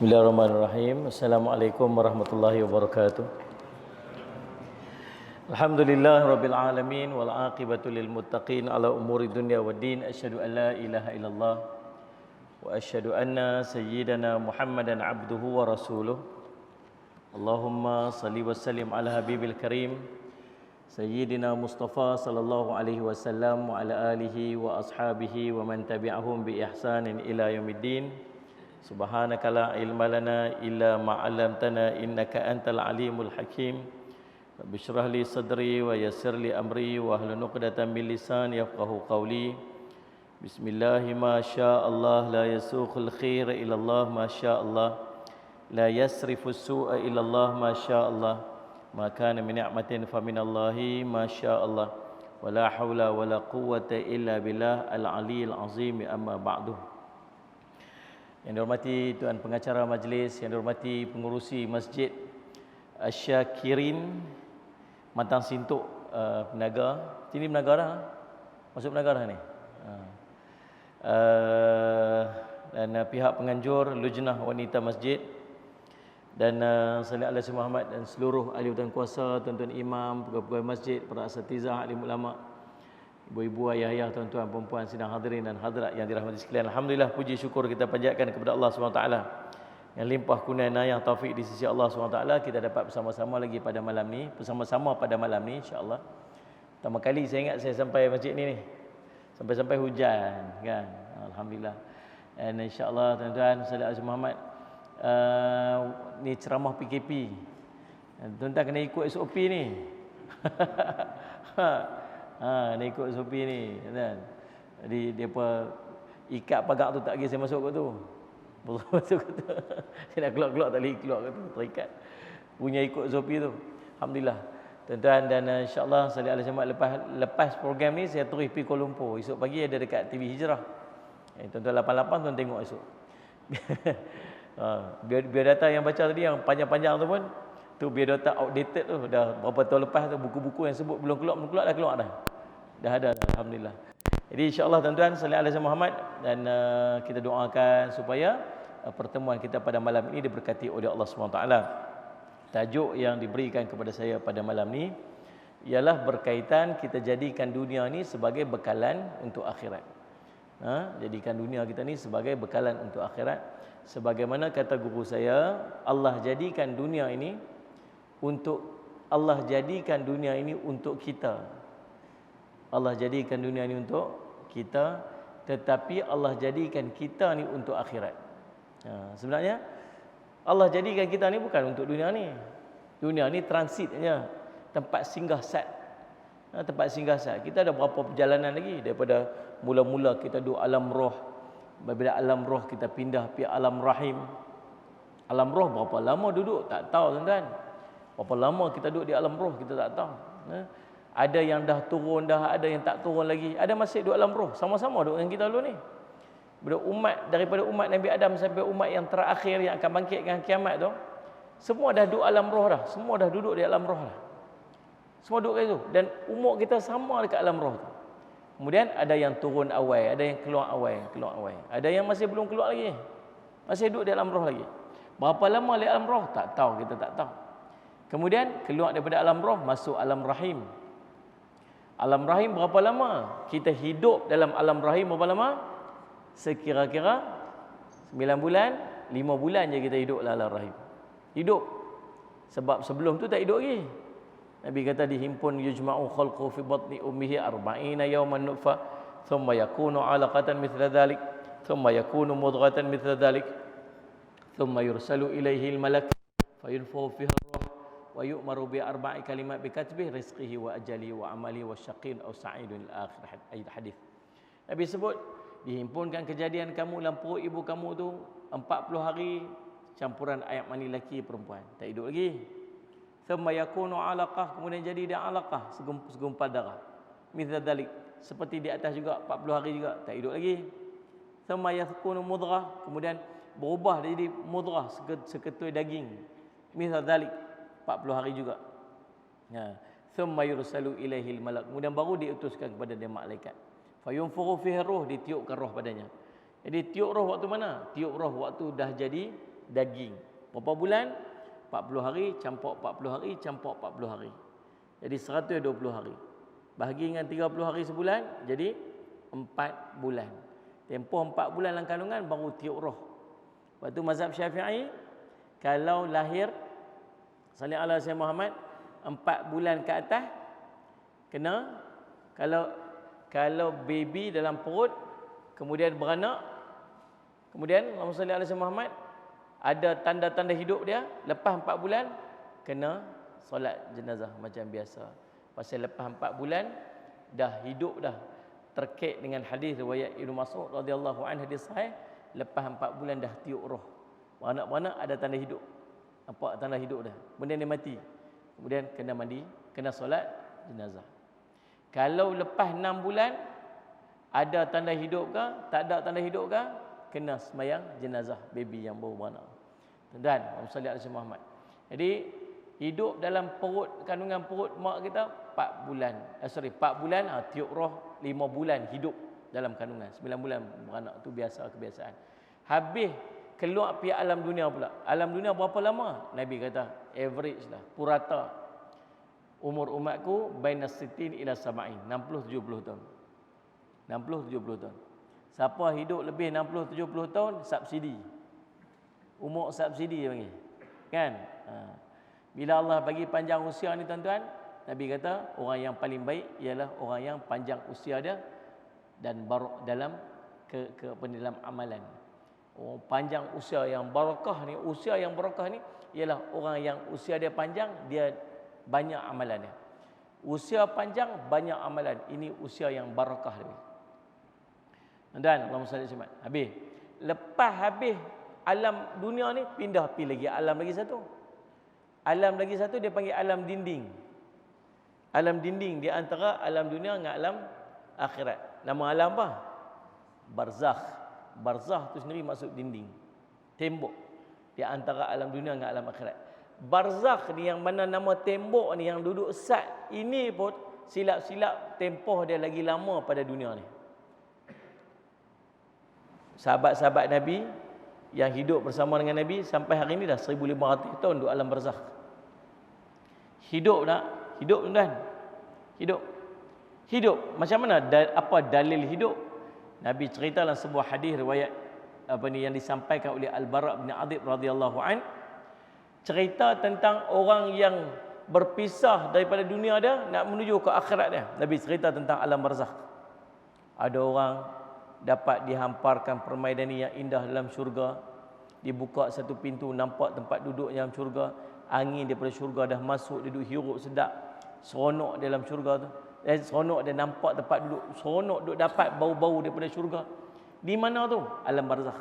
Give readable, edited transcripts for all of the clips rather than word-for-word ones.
Bismillahirrahmanirrahim. Assalamualaikum warahmatullahi wabarakatuh. Alhamdulillah rabbil alamin wal aqibatu lil muttaqin ala umuri dunya waddin. Asyhadu an la ilaha illallah wa asyhadu anna sayyidana Muhammadan abduhu wa rasuluh. Allahumma salli wa sallim ala habibil karim sayyidina Mustafa sallallahu alaihi wasallam wa ala alihi wa ashabihi wa man tabi'ahum bi ihsanin ila yaumiddin. Subhanaka la ilma lana illa ma 'allamtana innaka antal alimul hakim. Rabbi shrah li sadri wa yassir li amri wa hlul 'uqdatam min lisani yafqahu qawli. Bismillah ma syaa Allah la yasuqul khair illa Allah ma syaa Allah la yasrifus su'a illa Allah ma syaa Allah. Ma kana min ni'matin fa min Allahi ma syaa Allah. Wa la haula wa la quwwata illa billah al-'aliyyil 'azim. Amma ba'du. Yang dihormati Tuan Pengacara Majlis, yang dihormati pengurusi Masjid Asyakirin Matang Sintuk, Penaga. Sini Penaga dah. Masuk Penaga dah ni. Dan pihak penganjur Lujnah Wanita Masjid dan salih alaihi Muhammad dan seluruh ahli hutan kuasa, tuan-tuan imam, pegawai masjid, para asatizah, alim ulama, ibu-ibu, ayah-ayah, tuan-tuan, perempuan, sidang hadirin dan hadirat yang dirahmati sekalian. Alhamdulillah, puji syukur kita panjatkan kepada Allah SWT yang limpah kurnia inayah taufik di sisi Allah SWT. Kita dapat bersama-sama lagi pada malam ni, insya-Allah. Pertama kali saya ingat saya sampai masjid ni sampai hujan kan. Alhamdulillah. Dan insya-Allah tuan-tuan, salih alaihi Muhammad, ni ceramah PKP. Tuan-tuan kena ikut SOP ni. Ni ikut SOP ni kan. Jadi depa ikat pagak tu tak lagi saya masuk kat tu. Masuk kat tu. Saya nak keluar tak boleh keluar kat tu, terikat. Punya ikut SOP tu. Alhamdulillah. Tuan-tuan dan insya-Allah salih alaihi wasallam, lepas program ni saya terus pergi Kuala Lumpur. Esok pagi ada dekat TV Hijrah. Tuan-tuan 88 tuan tengok esok. Biar data yang baca tadi yang panjang-panjang tu pun tu biar data outdated tu, dah berapa tahun lepas tu, buku-buku yang sebut belum keluar dah keluar dah. Dah ada, alhamdulillah. Jadi insya-Allah tuan-tuan salih alaihi Muhammad, dan kita doakan supaya pertemuan kita pada malam ini diberkati oleh Allah SWT. Tajuk yang diberikan kepada saya pada malam ni ialah berkaitan kita jadikan dunia ni sebagai bekalan untuk akhirat. Jadikan dunia kita ni sebagai bekalan untuk akhirat. Sebagaimana kata guru saya, Allah jadikan dunia ini untuk kita. Allah jadikan dunia ini untuk kita, tetapi Allah jadikan kita ni untuk akhirat. Sebenarnya Allah jadikan kita ni bukan untuk dunia ni. Dunia ni transit saja, tempat singgah sat. Tempat singgah sat. Kita ada berapa perjalanan lagi daripada mula-mula kita duduk alam roh. Berbeza alam roh kita pindah pergi alam rahim. Alam roh berapa lama duduk tak tahu tuan-tuan. Berapa lama kita duduk di alam roh kita tak tahu. Ada yang dah turun dah, ada yang tak turun lagi. Ada masih duduk alam roh, sama-sama duduk dengan kita dulu ni. Daripada umat Nabi Adam sampai umat yang terakhir yang akan bangkit dengan kiamat tu, semua dah duduk alam roh dah. Semua dah duduk di alam roh dah. Semua duduk kat situ. Dan umur kita sama dekat alam roh tu. Kemudian ada yang turun awal, ada yang keluar awal. Ada yang masih belum keluar lagi. Masih duduk di alam roh lagi. Berapa lama di alam roh? Tak tahu, kita tak tahu. Kemudian keluar daripada alam roh, masuk alam rahim. Alam rahim berapa lama? Kita hidup dalam alam rahim berapa lama? Sekira-kira 9 bulan, 5 bulan je kita hidup dalam alam rahim. Hidup. Sebab sebelum tu tak hidup lagi. Nabi kata dihimpun yujma'u khalqu fi batni ummihi 40 yawman nutfah thumma yakunu 'alaqatan mithla dhalik thumma yakunu mudghatan mithla dhalik thumma yursalu ilaihi al-malak fayunfakhu fihi ar-ruh wa yu'maru bi 4 kalimat bi katbihi rizqihi wa ajalihi wa amalihi wa syaqiyyun aw sa'idun al-akhir. Ayat hadis. Nabi sebut dihimpunkan kejadian kamu dalam perut ibu kamu tu 40 hari campuran air mani lelaki perempuan. Tak hidup lagi. Thumma yakunu 'alaqah, kemudian jadi dia 'alaqah, segumpal darah. Mithla dalik, seperti di atas juga 40 hari juga, tak hidup lagi. Thumma yakunu mudghah, kemudian berubah jadi mudghah, seketul daging. Mithla dalik, 40 hari juga. Thumma yursalu ilaihil malak, kemudian baru diutuskan kepada dia malaikat. Fayunfukhu fihi ruh, ditiupkan roh padanya. Jadi tiup roh waktu mana? Tiup roh waktu dah jadi daging. Berapa bulan? 40 hari campur 40 hari campur 40 hari. Jadi 120 hari. Bahagi dengan 30 hari sebulan, jadi 4 bulan. Tempoh 4 bulan dalam kandungan baru tiup roh. Lepas tu mazhab Syafi'i, kalau lahir salih ala Sayyidina Muhammad 4 bulan ke atas kena, kalau baby dalam perut kemudian beranak, kemudian Allahumma salli ala Sayyidina Muhammad, ada tanda-tanda hidup dia, lepas 4 bulan kena solat jenazah macam biasa. Pasal lepas 4 bulan dah hidup dah. Terkait dengan hadis riwayat Ibnu Mas'ud radhiyallahu anhu, hadis sahih, lepas 4 bulan dah tiup roh. Beranak-beranak ada tanda hidup. Nampak tanda hidup dah. Kemudian dia mati. Kemudian kena mandi, kena solat jenazah. Kalau lepas 6 bulan ada tanda hidup ke, tak ada tanda hidup ke, kena sembahyang jenazah baby yang baru beranak. Tuan-tuan, Allahumma salli ala Sayyidina Muhammad. Jadi hidup dalam perut, kandungan perut mak kita 4 bulan. 4 bulan tiup roh, 5 bulan hidup dalam kandungan, 9 bulan beranak, tu biasa kebiasaan. Habis keluar pergi alam dunia pula. Alam dunia berapa lama? Nabi kata average lah, purata. Umur umatku baina sitin ila sab'in, 60-70 tahun. 60-70 tahun. Siapa hidup lebih 60-70 tahun, subsidi. Umur subsidi dia panggil. Kan? Bila Allah bagi panjang usia ni tuan-tuan, Nabi kata orang yang paling baik ialah orang yang panjang usia dia dan barak dalam dalam amalan. Oh, panjang usia yang barakah ni, usia yang barakah ni ialah orang yang usia dia panjang, dia banyak amalan dia. Usia panjang banyak amalan. Ini usia yang barakah dia. Dan Allahumma salli alaihi wasallam. Habis. Lepas habis alam dunia ni, pindah pergi lagi alam lagi satu. Alam lagi satu dia panggil alam dinding. Alam dinding di antara alam dunia dengan alam akhirat. Nama alam apa? Barzakh. Barzakh tu sendiri maksud dinding. Tembok di antara alam dunia dengan alam akhirat. Barzakh ni yang mana nama tembok ni yang duduk sat ini pun silap-silap tempoh dia lagi lama pada dunia ni. Sahabat-sahabat Nabi yang hidup bersama dengan Nabi sampai hari ini dah 1500 tahun duduk alam barzakh. Hidup tak? Hidup tuan-tuan. Hidup. Hidup. Macam mana? Apa dalil hidup? Nabi cerita dalam sebuah hadis riwayat yang disampaikan oleh Al-Bara' bin Adib radhiyallahu an, cerita tentang orang yang berpisah daripada dunia dia nak menuju ke akhirat dia. Nabi cerita tentang alam barzakh. Ada orang dapat dihamparkan permaidani yang indah dalam syurga, dibuka satu pintu, nampak tempat duduk dalam syurga, angin daripada syurga dah masuk, duduk hirup sedap, seronok dalam syurga tu. Seronok dia nampak tempat duduk, seronok duduk dapat bau-bau daripada syurga. Di mana tu? Alam barzakh.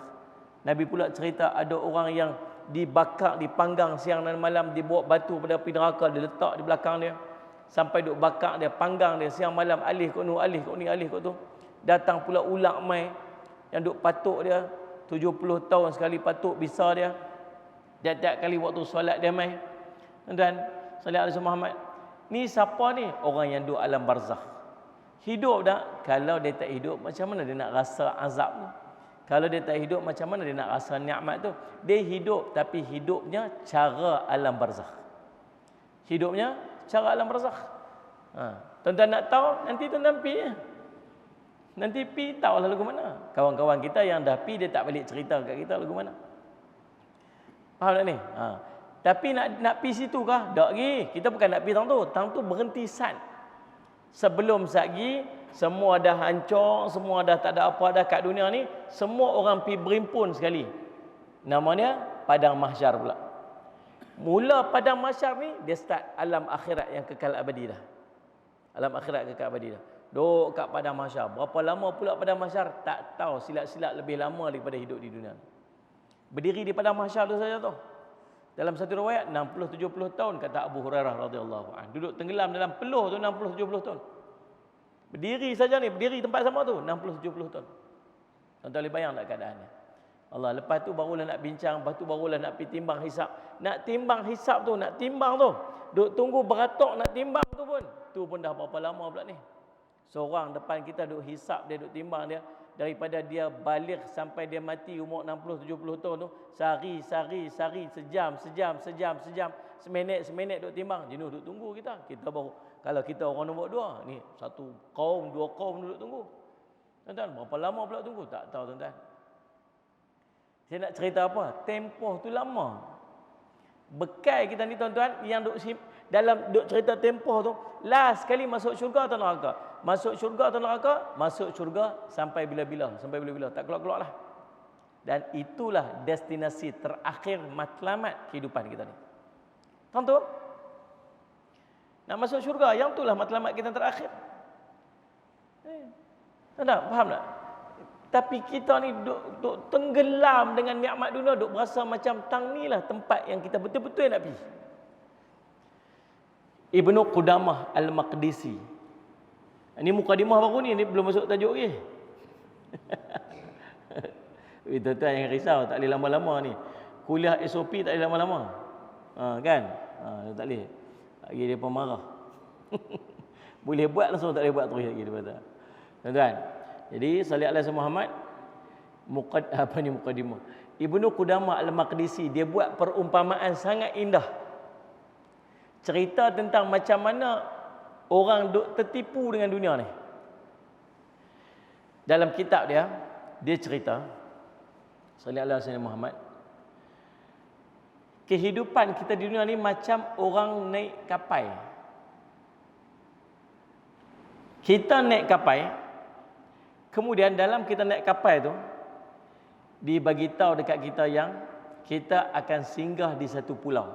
Nabi pula cerita ada orang yang dibakar, dipanggang siang dan malam, dibawa batu pada api neraka, diletak di belakang dia sampai duk bakar dia, panggang dia siang malam, alih kat ni, alih kat ni, alih kat tu. Datang pula ulak mai yang duk patuk dia 70 tahun sekali patuk bisa dia. Tiap-tiap kali waktu solat dia mai. Dan sallallahu alaihi Muhammad. Ni siapa ni? Orang yang duk alam barzakh. Hidup tak? Kalau dia tak hidup, macam mana dia nak rasa azab tu? Kalau dia tak hidup, macam mana dia nak rasa nikmat tu? Dia hidup, tapi hidupnya cara alam barzakh. Hidupnya cara alam barzakh. Tuan-tuan nak tahu? Nanti tuan-tuan pergi ya. Nanti pi tahu lah lagu mana. Kawan-kawan kita yang dah pi, dia tak balik cerita kat kita lagu mana. Faham tak ni? Tapi nak pi situ kah? Tak lagi. Kita bukan nak pi tang tu. Tang tu berhenti sat. Sebelum sat lagi, semua dah hancur, semua dah tak ada apa dah kat dunia ni. Semua orang pi berimpun sekali. Namanya Padang Mahsyar pula. Mula Padang Mahsyar ni, dia start alam akhirat yang kekal abadi dah. Alam akhirat kekal abadi dah. Duk kat Padang Mahsyar. Berapa lama pula Padang Mahsyar? Tak tahu. Silat-silat lebih lama daripada hidup di dunia. Berdiri di Padang Mahsyar tu saja tu. Dalam satu riwayat 60-70 tahun kata Abu Hurairah radhiyallahu anhu. Duduk tenggelam dalam peluh tu 60-70 tahun. Berdiri saja ni, berdiri tempat sama tu 60-70 tahun. Tuan-tuan boleh bayang tak keadaannya? Allah, lepas tu barulah nak bincang, lepas tu barulah nak pergi timbang hisap. Nak timbang hisap tu, nak timbang tu. Duk tunggu beratok nak timbang tu pun dah berapa lama pula ni. Seorang depan kita duk hisap dia, duk timbang dia, daripada dia balik sampai dia mati umur 60-70 tahun tu, sehari, sejam, seminit duk timbang, jenuh duk tunggu kita. Kita baru, kalau kita orang nombor 2, ni satu kaum, 2 kaum duduk tunggu. Tuan-tuan, berapa lama pula tunggu? Tak tahu tuan-tuan. Saya nak cerita apa? Tempoh tu lama. Bekal kita ni tuan-tuan yang dalam cerita tempoh tu, last sekali masuk syurga atau neraka. Masuk syurga atau neraka? Masuk syurga sampai bila-bila, tak keluar-keluar lah. Dan itulah destinasi terakhir matlamat kehidupan kita ni. Tentu nak masuk syurga, yang itulah matlamat kita terakhir. Tak faham tak? Tapi kita ni duk tenggelam dengan nikmat dunia, duk berasa macam tang ni lah tempat yang kita betul-betul nak pergi. Ibnu Qudamah Al-Maqdisi. Ini mukadimah baru ni belum masuk tajuk lagi. Tuan-tuan yang risau, tak boleh lama-lama ni. Kuliah SOP tak boleh lama-lama. Kan? Tak boleh. Lagi dia pun marah. Boleh buat langsung, tak boleh buat terus lagi dia kata. Tuan-tuan, jadi salih alaihi Muhammad mukadimah. Ibnu Qudamah Al-Maqdisi dia buat perumpamaan sangat indah. Cerita tentang macam mana orang duk tertipu dengan dunia ni. Dalam kitab dia cerita salih alaihi Muhammad, kehidupan kita di dunia ni macam orang naik kapal. Kita naik kapal, kemudian dalam kita naik kapal tu dibagi tahu dekat kita yang kita akan singgah di satu pulau.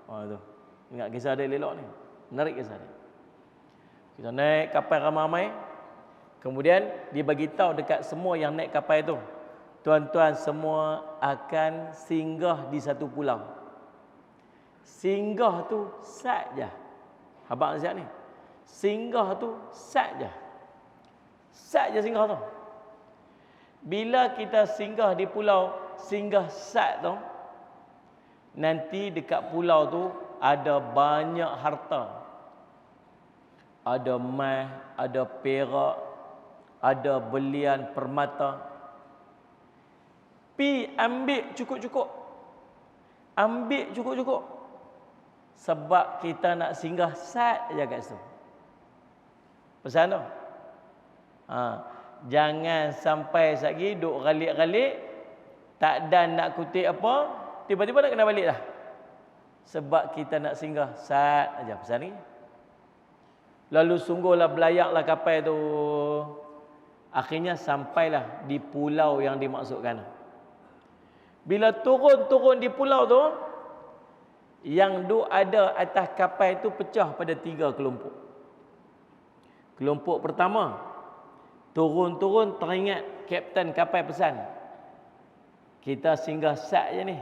Tu. Ingat kisah dia elok ni. Menarik kisah dia. Kita naik kapal ramai-ramai, kemudian dibagi tahu dekat semua yang naik kapal tu, tuan-tuan semua akan singgah di satu pulau. Singgah tu saja. Abang siap ni. Singgah tu saja. Saja singgah tu. Bila kita singgah di pulau, singgah sat tu, nanti dekat pulau tu ada banyak harta. Ada emas, ada perak, ada belian permata. Pi ambil cukup-cukup. Ambil cukup-cukup. Sebab kita nak singgah sat je kat situ. Pesan tu. Jangan sampai lagi duk ralik-ralik, tak dan nak kutip apa, tiba-tiba nak kena balik dah. Sebab kita nak singgah sat aja pesan ni. Lalu sungguhlah belayaklah kapal tu. Akhirnya sampailah di pulau yang dimaksudkan. Bila turun di pulau tu, yang duk ada atas kapal tu pecah pada 3 kelompok. Kelompok pertama, turun teringat kapten kapal pesan, kita singgah sat je ni,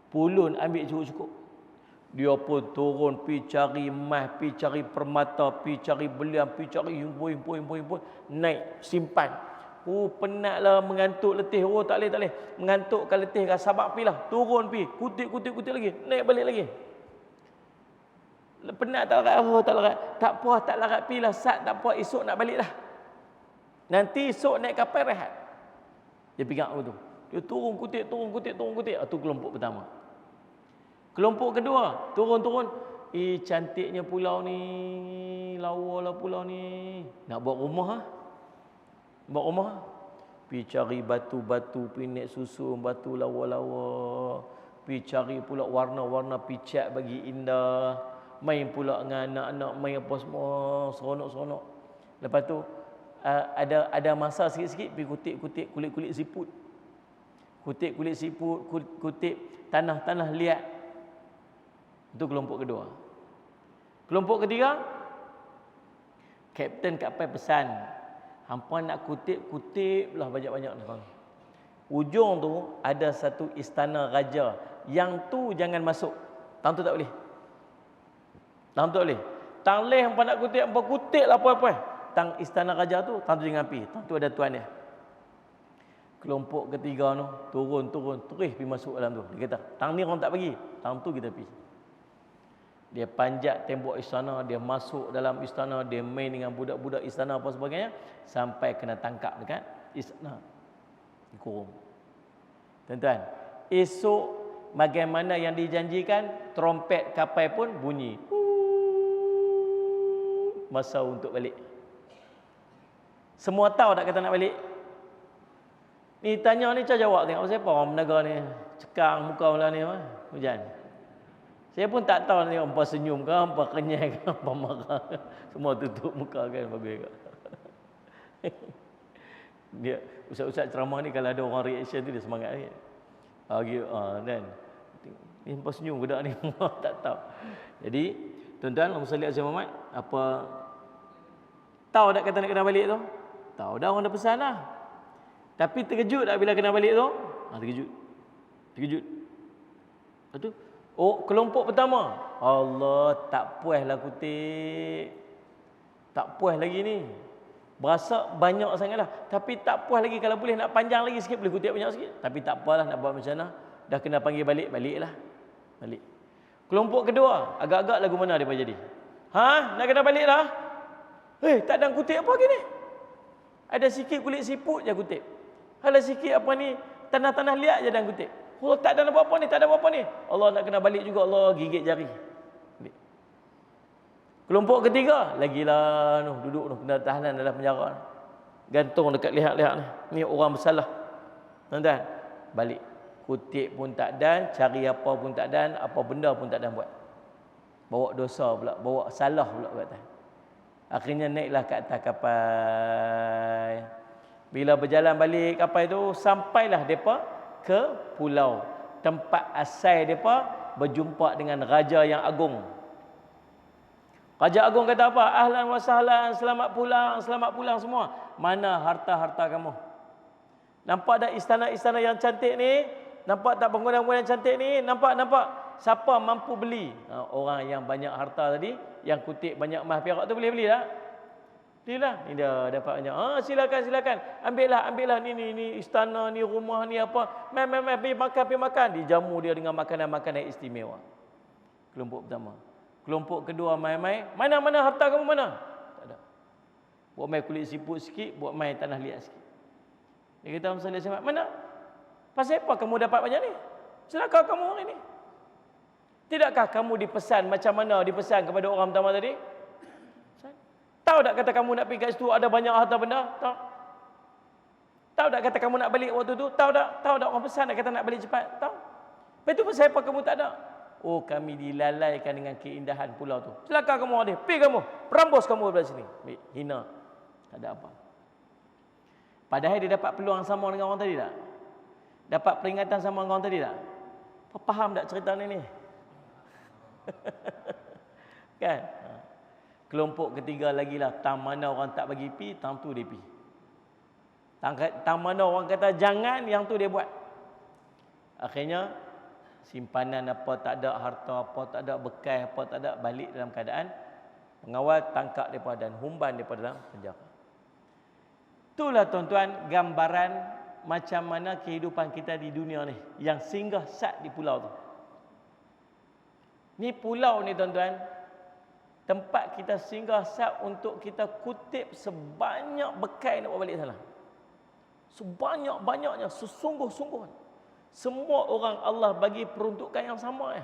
pulun ambil cukup-cukup. Dia pun turun pi cari emas, pi cari permata, pi cari belian, pi cari himpun, naik simpan. Penatlah, mengantuk, letih. Tak boleh. Mengantuk kan, letih kan, sabar pi lah. Turun pi, kutip lagi, naik balik lagi. Penat tak larat, tak larat pi lah, sat tak apa, esok nak balik dah. Nanti esok naik kapal rehat. Dia pegang tu. Dia turun kutip. Itu kelompok pertama. Kelompok kedua, turun. Cantiknya pulau ni. Lawalah pulau ni. Nak buat rumah Buat rumah. Pi cari batu-batu, pi naik susun batu lawa-lawa. Pi cari pula warna-warna, pi cat bagi indah. Main pula dengan anak-anak, main apa semua, seronok-seronok. Lepas tu ada masa sikit-sikit pi kutip kulit-kulit siput. Kutip kulit siput, kutip tanah-tanah liat. Itu kelompok kedua. Kelompok ketiga, kapten kapal pesan, hampa nak kutip lah banyak-banyak ni. Ujung tu ada satu istana raja. Yang tu jangan masuk. Tang tu tak boleh. Tang leh hampa nak hampa kutip lah apa-apa. Tang istana raja tu, tang tu jangan pi. Tang tu ada tuan dia. Kelompok ketiga tu turun terus pergi masuk dalam tu. Dia kata, tang ni orang tak pergi, tang tu kita pergi. Dia panjat tembok istana, dia masuk dalam istana, dia main dengan budak-budak istana apa sebagainya, sampai kena tangkap dekat istana dikurung. Tuan-tuan, esok bagaimana yang dijanjikan, trompet kapal pun bunyi. Masa untuk balik. Semua tahu tak kata nak balik? Ni tanya ni, cara jawab tengok siapa orang menaga ni. Cekang muka pula ni, hujan. Saya pun tak tahu ni hampa senyum ke, hampa kenyai ke, hampa marah. Semua tutup muka kan, bagus kat. Dia ustaz-ustaz ceramah ni kalau ada orang reaction tu dia semangat sikit. Kan. Ni hampa senyum budak ni, tak tahu. Jadi, tuan-tuan, Allahumma salli ala Muhammad, apa tahu tak kata nak kena balik tu? Tahu dah, orang dah pesan dah. Tapi terkejut tak bila kena balik tu? Terkejut. Terkejut. Lepas tu, kelompok pertama. Allah, tak puas lah kutip. Tak puas lagi ni. Berasa banyak sangat lah. Tapi tak puas lagi. Kalau boleh nak panjang lagi sikit, boleh kutip banyak sikit. Tapi tak apalah, nak buat macam mana. Dah kena panggil balik, baliklah. Balik. Kelompok kedua, agak-agak lagu mana dia jadi? Nak kena balik dah? Tak ada kutip apa lagi ni? Ada sikit kulit siput je kutip. Ada sikit apa ni, tanah-tanah liat je dan kutip. Allah, tak ada apa-apa ni, tak ada apa-apa ni. Allah nak kena balik juga, Allah gigit jari. Balik. Kelompok ketiga, lagilah duduk kena tahanan dalam penjara. Gantung dekat lihat-lihat ni. Ni orang bersalah. Tuan-tuan, balik. Kutip pun tak dan, cari apa pun tak dan, apa benda pun tak dan buat. Bawa dosa pula, bawa salah pula buat atas. Akhirnya naiklah ke atas kapal. Bila berjalan balik kapal itu, sampailah mereka ke pulau. Tempat asal mereka berjumpa dengan Raja yang Agung. Raja Agung kata apa? Ahlan wa sahlan, selamat pulang semua. Mana harta-harta kamu? Nampak tak istana-istana yang cantik ni? Nampak tak bangunan-bangunan cantik ni? Nampak? Siapa mampu beli? Orang yang banyak harta tadi, yang kutip banyak emas perak tu boleh beli tak? Belilah. Ni dia dapat banyak. Silakan. Ambillah ni istana ni, rumah ni apa. Pergi makan. Dijamu dia dengan makanan-makanan istimewa. Kelompok pertama. Kelompok kedua mai. Mana harta kamu mana? Tak ada. Buat mai kulit siput sikit, buat mai tanah liat sikit. Dia kata Muhammad SAW, mana? Pasal apa kamu dapat banyak ni? Celaka kamu hari ni. Tidakkah kamu dipesan macam mana dipesan kepada orang pertama tadi? Tahu tak kata kamu nak pergi kat situ ada banyak harta benda? Tahu tak kata kamu nak balik waktu tu? Tahu tak orang pesan nak kata nak balik cepat? Tahu? Lepas tu pasal apa kamu tak ada? Kami dilalaikan dengan keindahan pulau tu. Celaka kamu hari ni. Pergi kamu. Rambus kamu dari sini. Hina. Tak ada apa. Padahal dia dapat peluang sama dengan orang tadi tak? Dapat peringatan sama dengan orang tadi tak? Faham tak cerita ni? Kan? Kelompok ketiga lagi lah. Tang mana orang tak bagi pi, tang tu dia pi. Tang mana orang kata jangan, yang tu dia buat. Akhirnya, simpanan apa tak ada, harta apa tak ada, bekas apa tak ada, balik dalam keadaan pengawal tangkap mereka dan humban mereka dalam penjara. Itulah tuan-tuan gambaran macam mana kehidupan kita di dunia ni, yang singgah sat di pulau tu. Ni pulau ni tuan-tuan, tempat kita singgah sat untuk kita kutip sebanyak bekai nak bawa balik sana. Sebanyak-banyaknya, sesungguh-sungguhnya. Semua orang Allah bagi peruntukan yang sama ya.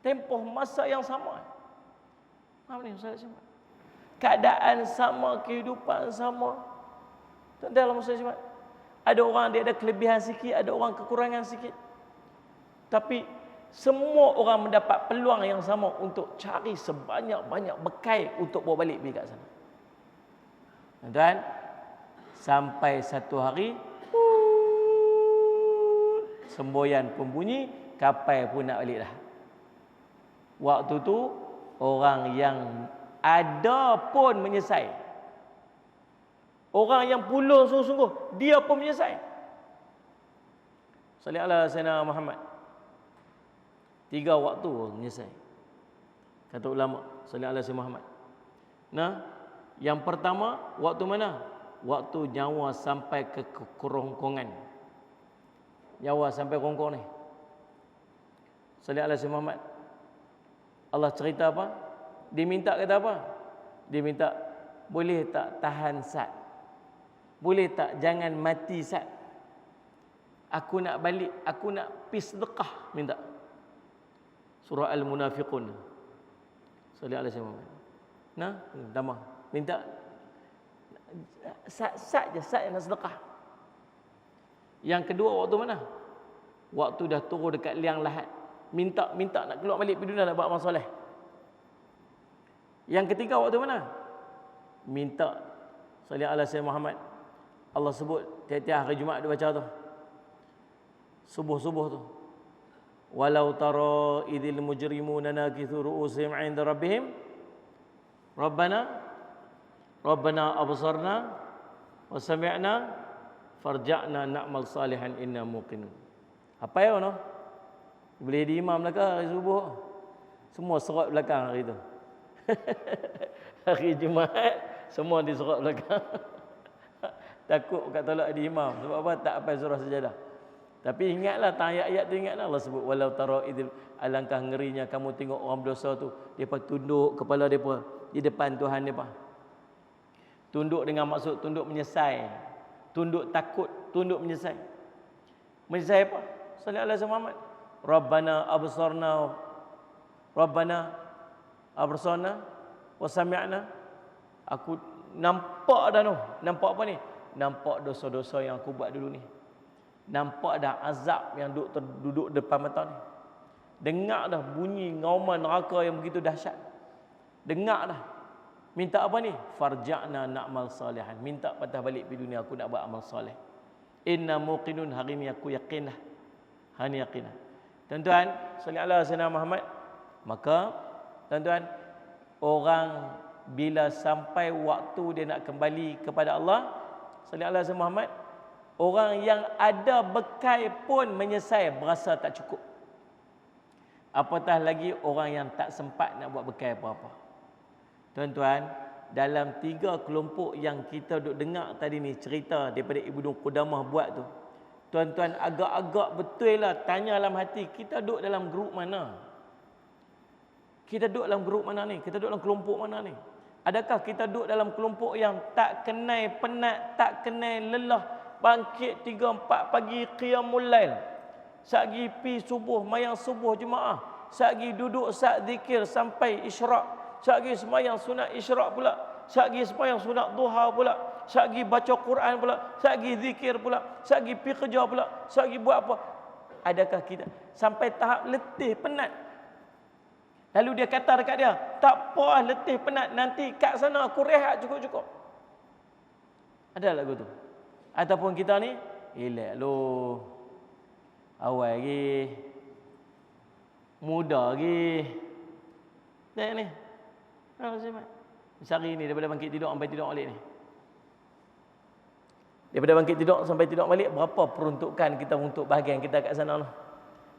Tempoh masa yang sama. Faham ni Ustaz? Keadaan sama, kehidupan sama. Dalam Ustaz, ada orang dia ada kelebihan sikit, ada orang kekurangan sikit. Tapi semua orang mendapat peluang yang sama untuk cari sebanyak-banyak bekai untuk bawa balik pergi kat sana. Tuan-tuan, sampai satu hari semboyan pun bunyi, kapal pun nak balik dah. Waktu tu orang yang ada pun menyesal. Orang yang pulung sungguh-sungguh, dia pun menyesal. Salli ala Sayyidina Muhammad. 3 waktu menyesal. Kata ulama, salli ala Sayyidina Muhammad. Nah, yang pertama waktu mana? Waktu nyawa sampai ke kerongkongan. Nyawa sampai kerongkong ni. Salli ala Sayyidina Muhammad. Allah cerita apa? Dia minta kata apa? Dia minta, boleh tak tahan sat? Boleh tak jangan mati sat. Aku nak balik, aku nak pergi sedekah minta. Surah Al-Munafiqun. Sallallahu alaihi wasallam. Nah, tambah. Minta sat je, sat yang nak sedekah. Yang kedua waktu mana? Waktu dah turun dekat liang lahat. Minta nak keluar balik pergi dunia nak buat amal soleh. Yang ketiga waktu mana? Minta sallallahu alaihi wasallam Muhammad. Allah sebut tiap-tiap hari Jumaat dia baca tu. Subuh-subuh tu. Walau tara idzil mujrimuna nakithu ru'usihim 'inda rabbihim. Rabbana absarna wa sami'na farja'na na'mal salihan inna muqinun. Apa ya no? Boleh di imam belakang hari subuh. Semua serat belakang hari tu. Hari Jumaat semua diserat belakang. Takut kat tolak di imam. Sebab apa? Tak hafal surah Sajadah. Tapi ingatlah ayat-ayat tu, ingatlah Allah sebut walau tara idzil, alangkah ngerinya kamu tengok orang berdosa tu, depa tunduk kepala depa di depan Tuhan depa. Tunduk dengan maksud tunduk menyesal. Tunduk takut, tunduk menyesal. Menyesal apa? Sallallahu alaihi wasallam. Rabbana absarna wa sami'na. Aku nampak dah noh. Nampak apa ni? Nampak dosa-dosa yang aku buat dulu ni. Nampak dah azab yang duduk depan mata ni. Dengar dah bunyi ngauman neraka yang begitu dahsyat. Dengar dah. Minta apa ni? Farja'na na'mal salihan. Minta patah balik pergi dunia, aku nak buat amal soleh. Inna muqinun, hari ni aku yakin dah. Hari ni yakin dah. Tuan-tuan, sallallahu alaihi wasallam Muhammad. Maka tuan-tuan, orang bila sampai waktu dia nak kembali kepada Allah, sallallahu alaihi wasallam Muhammad, orang yang ada bekal pun menyesal, berasa tak cukup. Apatah lagi orang yang tak sempat nak buat bekal apa-apa. Tuan-tuan, dalam 3 kelompok yang kita duk dengar tadi ni cerita daripada Ibnu Qudamah buat tu, tuan-tuan agak-agak betul lah tanya dalam hati, kita duk dalam grup mana? Kita duk dalam grup mana ni? Kita duk dalam kelompok mana ni? Adakah kita duk dalam kelompok yang tak kenal penat, tak kenal lelah, bangkit 3-4 pagi qiyamul lail, satgi pi subuh, mayang subuh jemaah, satgi duduk sat zikir sampai isyraq, satgi sembahyang sunat isyraq pula, satgi sembahyang sunat duha pula, satgi baca Quran pula, satgi zikir pula, satgi pi kerja pula, satgi buat apa? Adakah kita sampai tahap letih penat? Lalu dia kata dekat dia, tak apa letih penat, nanti kat sana aku rehat cukup-cukup. Ada lagu tu? Ataupun kita ni, elak lu, awal lagi, muda lagi. Tengok ni. Sehari ni daripada bangkit tidur sampai tidur balik ni. Daripada bangkit tidur sampai tidur balik, berapa peruntukan kita untuk bahagian kita kat sana lah.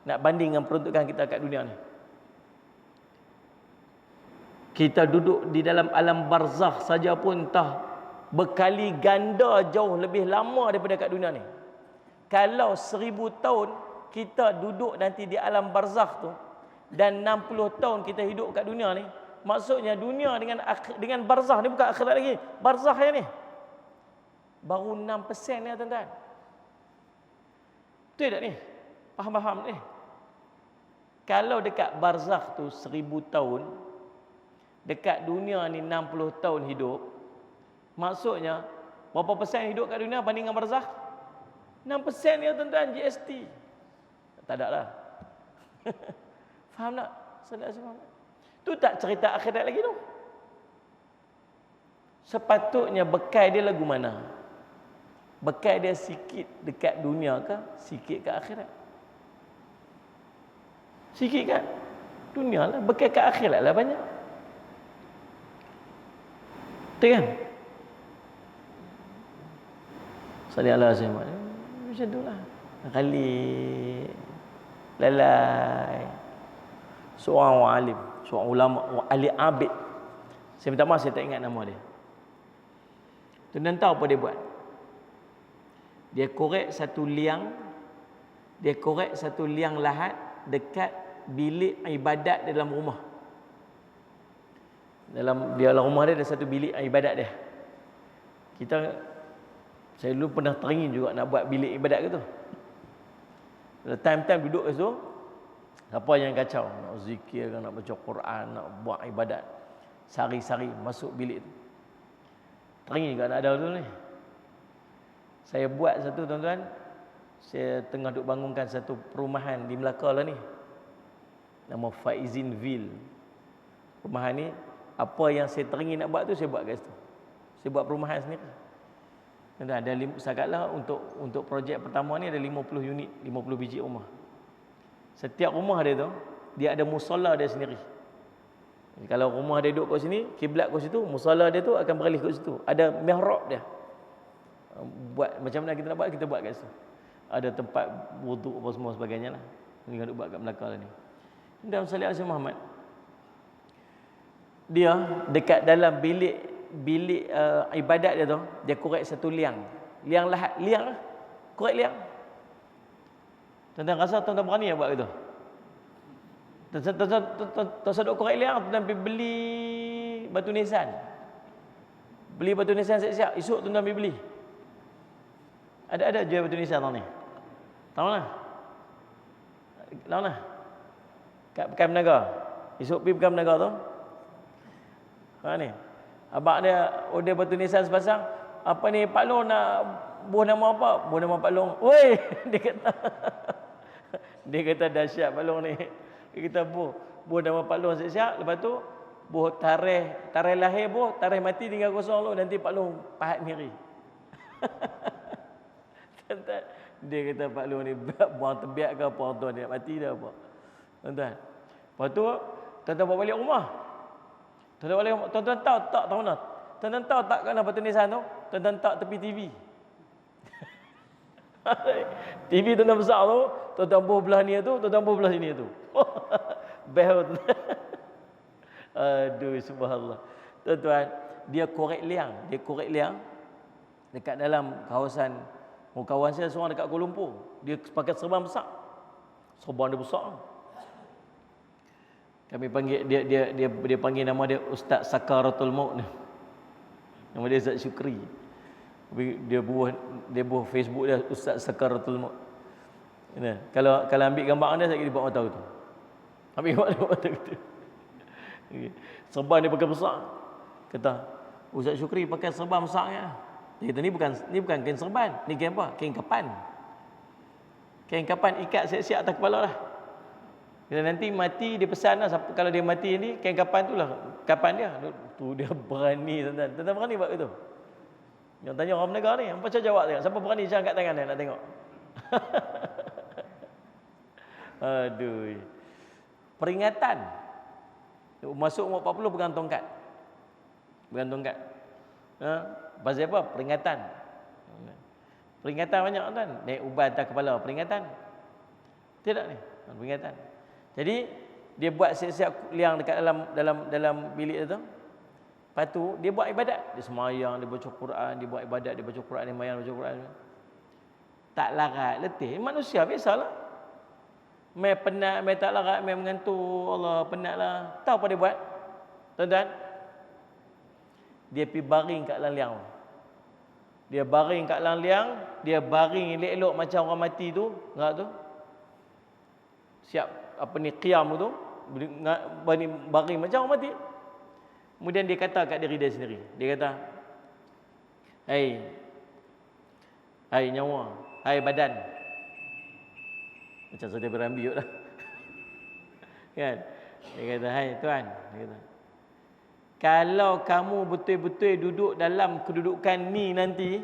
Nak banding dengan peruntukan kita kat dunia ni. Kita duduk di dalam alam barzakh saja pun entah berkali ganda jauh lebih lama daripada kat dunia ni. Kalau 1000 tahun kita duduk nanti di alam barzakh tu dan 60 tahun kita hidup kat dunia ni, maksudnya dunia dengan barzakh ni bukan akhirat lagi. Barzakh ni baru 6% ni tuan-tuan. Betul tak ni? Faham-faham ni? Kalau dekat barzakh tu 1000 tahun, dekat dunia ni 60 tahun hidup, maksudnya berapa persen hidup kat dunia banding dengan barzakh? 6% ya tuan-tuan, GST. Tak ada lah. Faham tak? Saudara-saudara. Tu tak cerita akhirat lagi tu. Sepatutnya bekal dia lagu mana? Bekal dia sikit dekat dunia ke? Sikit kat akhirat? Sikit kat dunia lah. Bekal kat akhirat lah banyak. Betul kan? Sallallahu alaihi wasallam. Macam tu lah. Kali lalai. Seorang alim, seorang ulama, ahli abid. Saya minta maaf saya tak ingat nama dia. Tuan-tuan tahu apa dia buat? Dia korek satu liang lahat dekat bilik ibadat dalam rumah. Dalam rumah dia ada satu bilik ibadat dia. Kita Saya dulu pernah teringin juga nak buat bilik ibadat gitu. Time-time duduk kat situ, apa yang kacau, nak zikir, nak baca Quran, nak buat ibadat. Sari-sari masuk bilik tu. Teringin juga nak ada tu ni. Saya buat satu tuan-tuan, saya tengah duk bangunkan satu perumahan di Melaka lah ni. Nama Faizinville. Perumahan ni, apa yang saya teringin nak buat tu saya buat kat situ. Saya buat perumahan sendiri. Ada setakat untuk projek pertama ni ada 50 unit, 50 biji rumah. Setiap rumah dia tu, dia ada musola dia sendiri. Kalau rumah dia duduk kat sini, kiblat kat situ, musola dia tu akan beralih kat situ. Ada mihrab dia. Buat macam mana kita nak buat, kita buat kat situ. Ada tempat wuduk apa semua sebagainya lah. Ini kan duk buat kat Melaka lah ni. Dan Salih Azhar Muhammad, dia dekat dalam bilik ibadat dia tu, dia korek satu liang lahat, liang lah, korek liang. Tuan-tuan rasa tuan-tuan berani buat gitu? Tuan-tuan duk korek liang, tuan-tuan pergi beli batu nisan. Beli batu nisan siap-siap, esok tuan-tuan pergi beli. Ada jual batu nisan tau ni. Tahu mana? Tahu mana? Kat Pekan Menaga. Esok pergi Pekan Menaga tu. Ha ni. Abang dia order batu nisan sepasang. Apa ni Pak Long nak buah nama apa? Buah nama Pak Long. Woi, dia kata. Dia kata dahsyat Pak Long ni. Dia kata buah nama Pak Long siap-siap. Lepas tu buah tarikh lahir buah, tarikh mati tinggal kosong lu, nanti Pak Long pahat sendiri. Dia kata Pak Long ni buang tebiak ke apa, tuan dia nak mati dah apa. Tuan-tuan. Lepas tu tuan-tuan bawa balik rumah. Tuan-tuan tahu tak tahu nak. Tuan-tuan tahu tak kan batu nisan tu? Tuan-tuan tak tepi TV. TV tuan-tuan besar tu, tuan-tuan buh belah ni tu, tuan-tuan buh belah sini tu. Behot. Aduh subhanallah. Tuan-tuan, dia korek liang dekat dalam kawasan. Kawan saya seorang dekat Kuala Lumpur, dia pakai serban besar. Serban dia besar. Kami panggil dia panggil nama dia Ustaz Sakaratul Maut ni. Nama dia Zat Syukri. Dia buah Facebook dia Ustaz Sakaratul Maut. Nah, kalau ambil gambar dia saya kira buat mata tu. Ambil gambar dia buat mata tu. Serban dia pakai besar. Kata Ustaz Syukri pakai serban besarnya. Dia kata ni bukan kain serban, ni kain apa? Kain kapan. Kain kapan ikat siap-siap atas kepala lah. Bila nanti mati dia pesan lah, kalau dia mati ni kain kapan tu lah kapan dia. Tu dia berani tuan-tuan. Tuan-tuan berani buat itu. Yang tanya orang negara ni, apa cara jawab dia? Siapa berani jangan angkat tangan dia nak tengok. Aduh. Peringatan. Masuk umur 40 pegang tongkat. Pasal apa? Peringatan. Peringatan banyak kan? Naik uban atas kepala, peringatan. Tidak ni, peringatan. Jadi dia buat siap-siap liang dekat dalam bilik tu. Lepas tu dia buat ibadat, dia semayang, dia baca Quran, dia buat ibadat, dia baca Quran, dia semayang, baca Quran. Tak larat, letih. Manusia biasalah. Mai penat, mai tak larat, mai mengantuk, Allah penatlah. Tahu apa dia buat? Tuan-tuan, dia pergi baring kat dalam liang. Dia baring kat dalam liang, dia baring elok-elok macam orang mati tu, ngak tu. Siap apa ni qiyam tu, baring macam orang mati. Kemudian dia kata kat diri dia sendiri. Dia kata, "Hai nyawa, hai badan." Macam saya berambil lah. Kan? Dia kata, "Hai tuan," dia kata, "kalau kamu betul-betul duduk dalam kedudukan ni nanti,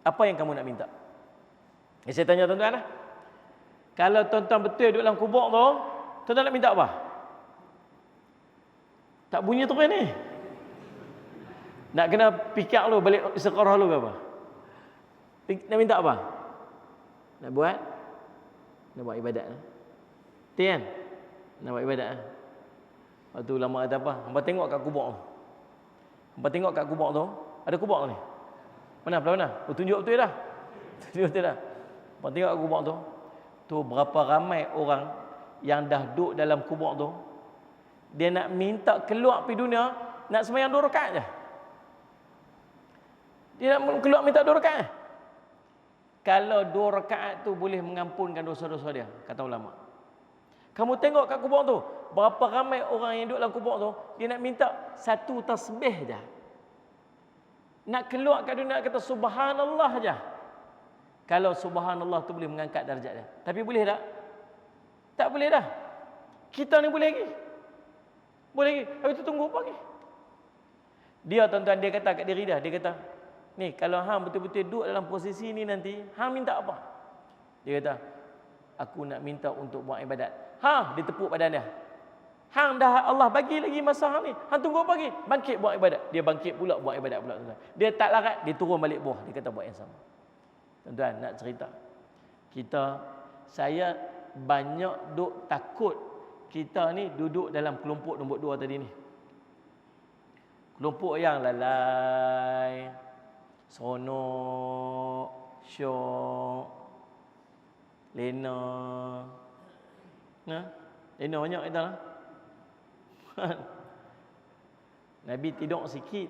apa yang kamu nak minta?" Saya tanya tuan-tuan lah. Kalau tuan-tuan betul duduk dalam kubur tu, tuan-tuan nak minta apa? Tak bunyi terus ni. Nak kena pikir lu balik istiqarah lu ke apa? Nak minta apa? Nak buat ibadat. Betul kan? Nak buat ibadat. Lepas tu ulama kata apa? Hangpa tengok kat kubur tu. Hangpa tengok kat kubur tu, ada kubur ni. Mana? Belah mana? Oh, tunjuk betul dah. Tunjuk betul dah. Hangpa tengok kat kubur tu. Tu berapa ramai orang yang dah duduk dalam kubur tu. Dia nak minta keluar pergi dunia, nak sembahyang 2 rakaat je. Dia nak keluar minta 2 rakaat je. Kalau 2 rakaat tu boleh mengampunkan dosa-dosa dia, kata ulama. Kamu tengok kat kubur tu, berapa ramai orang yang duduk dalam kubur tu, dia nak minta 1 tasbih je. Nak keluar kat dunia kata subhanallah je. Kalau subhanallah tu boleh mengangkat darjat dia. Tapi boleh tak? Tak boleh dah. Kita ni boleh lagi. Boleh lagi. Habis tu tunggu apa lagi? Dia tuan-tuan, dia kata kat diri dia kata, ni kalau hang betul-betul duduk dalam posisi ni nanti, hang minta apa? Dia kata, aku nak minta untuk buat ibadat. Dia tepuk badan dia. Hang dah Allah bagi lagi masa hang ni. Hang tunggu apa lagi? Bangkit buat ibadat. Dia bangkit pula buat ibadat pula, tuan-tuan. Dia tak larat, dia turun balik bawah, dia kata buat yang sama. Tuan-tuan, nak cerita. Saya banyak duk takut kita ni duduk dalam kelompok nombor 2 tadi ni. Kelompok yang lalai, seronok, syok, lena. Lena banyak kita lah. Nabi tidur sikit.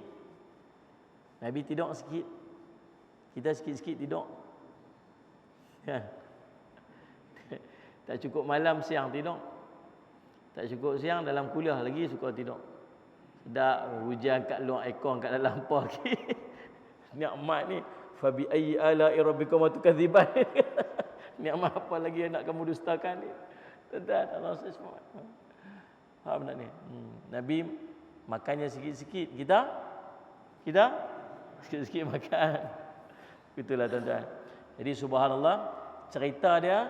Kita sikit-sikit tidur. Tak cukup malam, siang tidur. Tak cukup siang, dalam kuliah lagi suka tidur. Sedap hujan kat luar aircon kat dalam apa lagi. Nikmat ni, fa bi ayyi ala'i rabbikum tukadziban. Nikmat apa lagi yang nak kamu dustakan ni? Tuan-tuan, Allah SWT. Faham tak ni? Nabi makannya sikit-sikit, kita sikit-sikit makan. Itulah tuan-tuan. Jadi subhanallah, cerita dia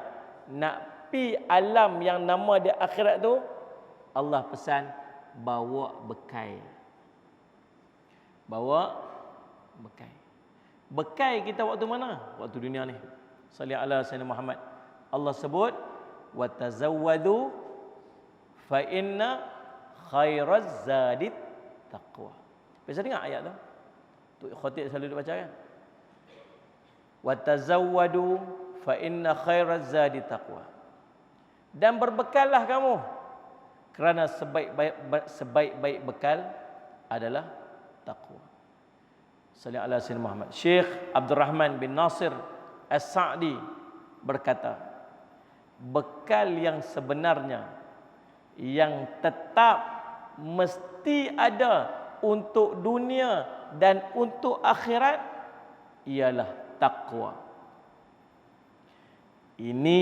nak pi alam yang nama dia akhirat tu, Allah pesan bawa bekal. Bekal kita waktu mana? Waktu dunia ni. Salli ala sayyidina Muhammad. Allah sebut wa tazawwadu fa inna khairaz zadit taqwa. Biasa dengar ayat tu. Tu khatib selalu baca kan. Wa tazawwadu fa inna khairaz zadit taqwa. Dan berbekallah kamu, kerana sebaik-baik bekal adalah taqwa. Salli ala sayyidina Muhammad. Syekh Abdul Rahman bin Nasir As-Sa'di berkata, bekal yang sebenarnya yang tetap mesti ada untuk dunia dan untuk akhirat ialah taqwa. Ini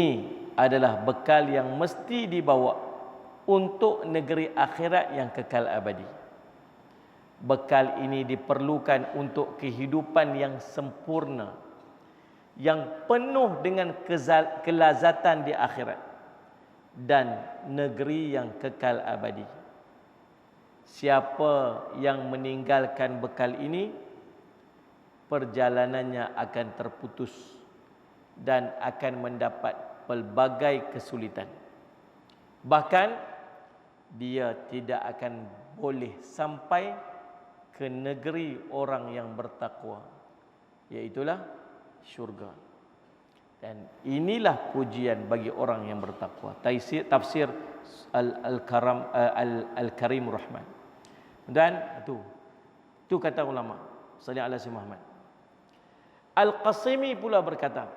adalah bekal yang mesti dibawa untuk negeri akhirat yang kekal abadi. Bekal ini diperlukan untuk kehidupan yang sempurna, yang penuh dengan kelazatan di akhirat dan negeri yang kekal abadi. Siapa yang meninggalkan bekal ini, perjalanannya akan terputus dan akan mendapat pelbagai kesulitan. Bahkan dia tidak akan boleh sampai ke negeri orang yang bertakwa, iaitulah syurga. Dan inilah pujian bagi orang yang bertakwa. Tafsir Al-Karim Rahman. Dan itu kata ulama. Sallallahu alaihi Muhammad. Al-Qasimi pula berkata,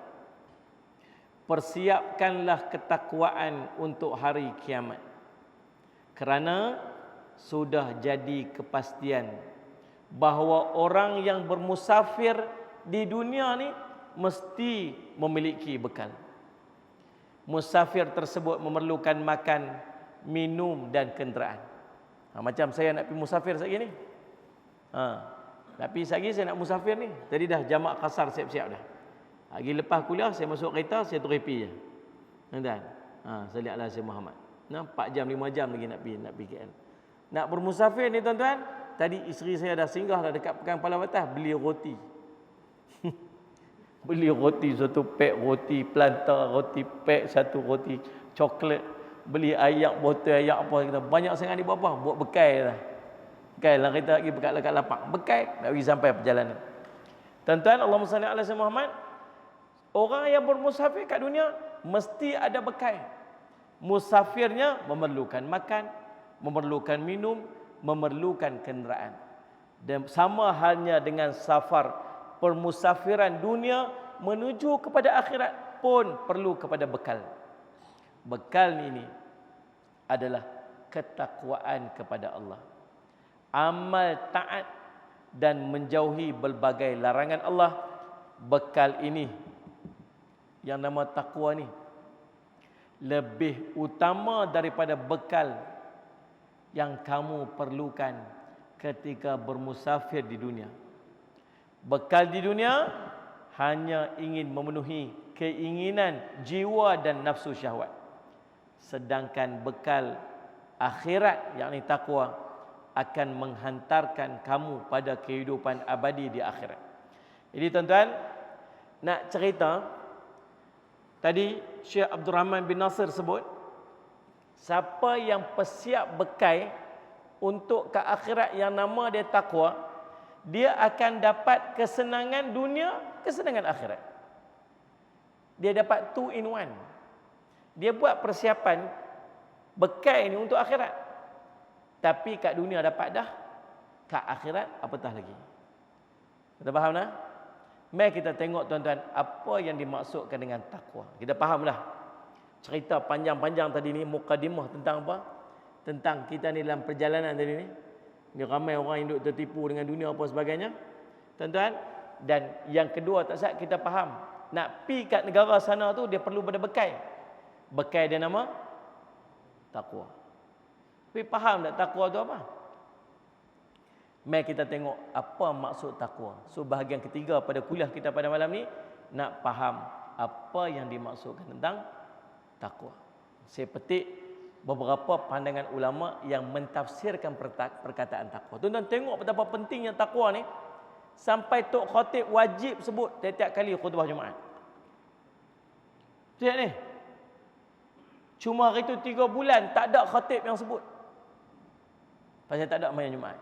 persiapkanlah ketakwaan untuk hari kiamat, kerana sudah jadi kepastian bahawa orang yang bermusafir di dunia ni mesti memiliki bekal. Musafir tersebut memerlukan makan, minum dan kenderaan. Macam saya nak pergi musafir sekali ni. Nak pergi sekali saya nak musafir ni. Tadi dah jamak kasar siap-siap dah. Lagi lepas kuliah saya masuk kereta, saya terus pergi je. Tuan-tuan. Salli ala Sayyidina Muhammad. 4 jam 5 jam lagi nak pergi KL. Nak bermusafir ni tuan-tuan, tadi isteri saya dah singgah dah dekat Pekan Palang Batas, beli roti. Beli roti, satu pack roti plantar, roti pack, satu roti coklat, beli ayak, botol ayak apa kita. Banyak sangat ni buat apa? Buat bekal lah. Bekal lah kita pergi dekat lapak. Bekal nak pergi sampai perjalanan. Tuan-tuan, Allahumma salli ala Sayyidina Muhammad. Orang yang bermusafir kat dunia mesti ada bekal. Musafirnya memerlukan makan, memerlukan minum, memerlukan kenderaan. Dan sama halnya dengan safar permusafiran dunia menuju kepada akhirat pun perlu kepada bekal. Bekal ini adalah ketakwaan kepada Allah, amal taat dan menjauhi berbagai larangan Allah. Bekal ini yang nama takwa ni lebih utama daripada bekal yang kamu perlukan ketika bermusafir di dunia. Bekal di dunia hanya ingin memenuhi keinginan jiwa dan nafsu syahwat. Sedangkan bekal akhirat, yakni takwa, akan menghantarkan kamu pada kehidupan abadi di akhirat. Jadi tuan-tuan, nak cerita, tadi Syekh Abdul Rahman bin Nasir sebut, siapa yang persiap bekal untuk ke akhirat yang nama dia takwa, dia akan dapat kesenangan dunia, kesenangan akhirat. Dia dapat 2 in 1. Dia buat persiapan bekal ni untuk akhirat. Tapi kat dunia dapat dah, kat akhirat apatah lagi. Kita faham dah? Mari kita tengok tuan-tuan apa yang dimaksudkan dengan takwa. Kita faham dah. Cerita panjang-panjang tadi ni, mukadimah tentang apa? Tentang kita ni dalam perjalanan tadi ni. Ni ramai orang yang duk tertipu dengan dunia apa sebagainya. Tuan-tuan, dan yang kedua tak sah kita faham, nak pi kat negara sana tu dia perlu pada bekal. Bekal dia nama takwa. Tapi faham tak takwa tu apa? Mari kita tengok apa maksud takwa. So bahagian ketiga pada kuliah kita pada malam ni nak faham apa yang dimaksudkan tentang takwa. Saya petik beberapa pandangan ulama yang mentafsirkan perkataan takwa. Tuan-tuan tengok betapa pentingnya takwa ni, sampai Tok Khatib wajib sebut tiap-tiap kali khutbah Jumaat. Lihat ni. Cuma hari tu 3 bulan tak ada khatib yang sebut. Pasal tak ada sembahyang Jumaat.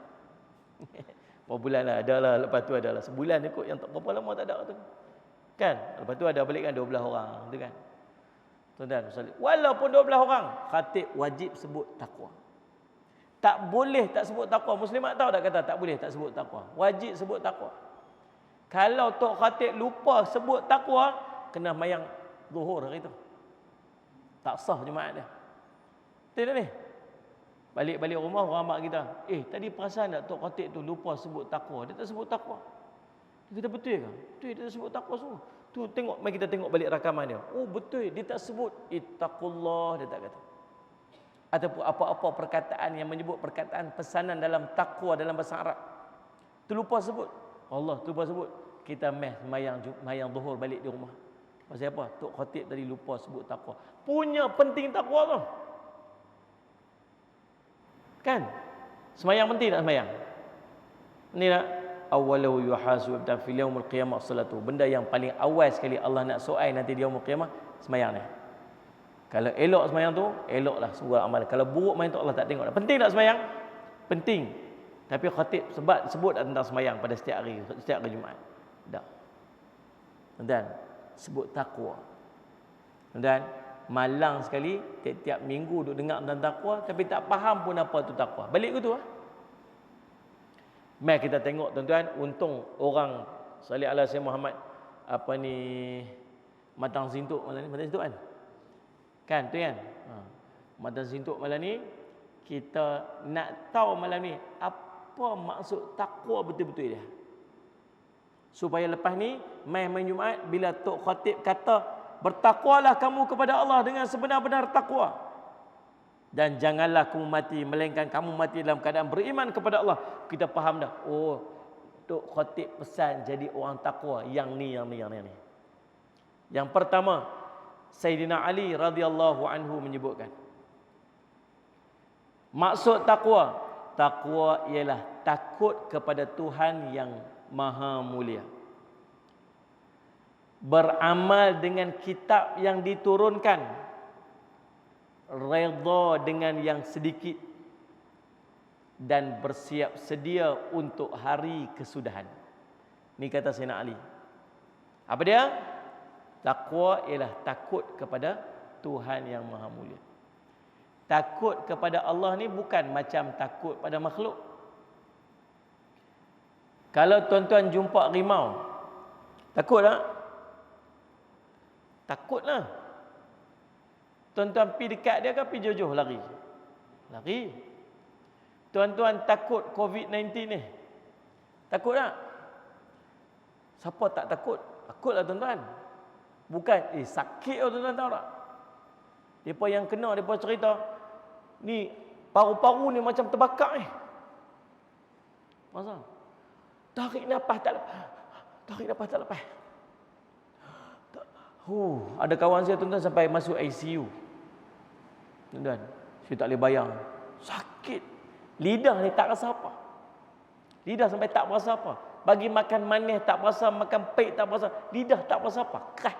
Berapa bulan lah, ada lah, lepas tu ada lah sebulan ni kot yang tak berapa lama tak ada tu. Kan? Lepas tu ada balik kan 12 orang tu kan. Tuan-tuan, walaupun 12 orang, khatib wajib sebut takwa. Tak boleh tak sebut takwa. Muslimat tahu tak kata tak boleh tak sebut takwa. Wajib sebut takwa. Kalau tok khatib lupa sebut takwa, kena mayang zuhur hari tu. Tak sah Jumaat dia. Betul ni? Balik-balik rumah orang mak kita, tadi perasan tak tok khatib tu lupa sebut takwa. Dia tak sebut takwa. Kita betul ke? Betul dia tak sebut takwa semua. Tu tengok, mari kita tengok balik rakaman dia. Oh betul, dia tak sebut ittaqullah, dia tak kata. Ataupun apa-apa perkataan yang menyebut perkataan pesanan dalam takwa dalam bahasa Arab. Terlupa sebut. Allah terlupa sebut. Kita mayang zuhur balik di rumah. Pasal apa? Tok khatib tadi lupa sebut takwa. Punya penting takwa tu. Kan? Semayang penting tak semayang? Ni nak awwalahu yuhasib fil yaumil qiyamah salatu. Benda yang paling awal sekali Allah nak soal nanti di yaumil qiyamah semayang ni. Kalau elok semayang tu, eloklah semua amal. Kalau buruk main tu Allah tak tengok dah. Penting tak semayang? Penting. Tapi khatib sebut tentang semayang pada setiap hari Jumaat. Tak. Dan sebut takwa. Dan malang sekali tiap-tiap minggu duk dengar tentang takwa tapi tak faham pun apa tu takwa. Balik ke tu ah. Mari kita tengok tuan-tuan, untung orang salih ala Sayyidina Muhammad Matang Sintuk malam ni, Matang Sintuk kan? Kan tu kan? Matang Sintuk malam ni kita nak tahu malam ni apa maksud takwa betul-betul dia. Supaya lepas ni main Jumaat bila tok khatib kata bertakwalah kamu kepada Allah dengan sebenar-benar takwa dan janganlah kamu mati melainkan kamu mati dalam keadaan beriman kepada Allah. Kita faham dah. Oh, tok khatib pesan jadi orang takwa yang ni. Yang pertama, Sayyidina Ali radhiyallahu anhu menyebutkan maksud takwa ialah takut kepada Tuhan yang Maha Mulia, beramal dengan kitab yang diturunkan, redha dengan yang sedikit, dan bersiap sedia untuk hari kesudahan. Ni kata Sayyidina Ali. Apa dia? Takwa ialah takut kepada Tuhan yang Maha Mulia. Takut kepada Allah ni bukan macam takut pada makhluk. Kalau tuan-tuan jumpa rimau, takut tak? Takutlah. Tuan-tuan pi dekat dia ke pi jauh-jauh lari? Lari. Tuan-tuan takut COVID-19 ni? Takut tak? Siapa tak takut? Takutlah tuan-tuan. Bukan, sakit oh tuan-tuan tahu tak? Depa yang kena, depa cerita, ni paru-paru ni macam terbakar ni. Masa? Tarik nafas tak lepas. Tarik nafas tak lepas. Ada kawan saya tuan-tuan sampai masuk ICU. Tuan-tuan, saya tak boleh bayang. Sakit. Lidah ni tak rasa apa. Lidah sampai tak rasa apa. Bagi makan manis tak rasa, makan pahit tak rasa. Lidah tak rasa apa. Keras.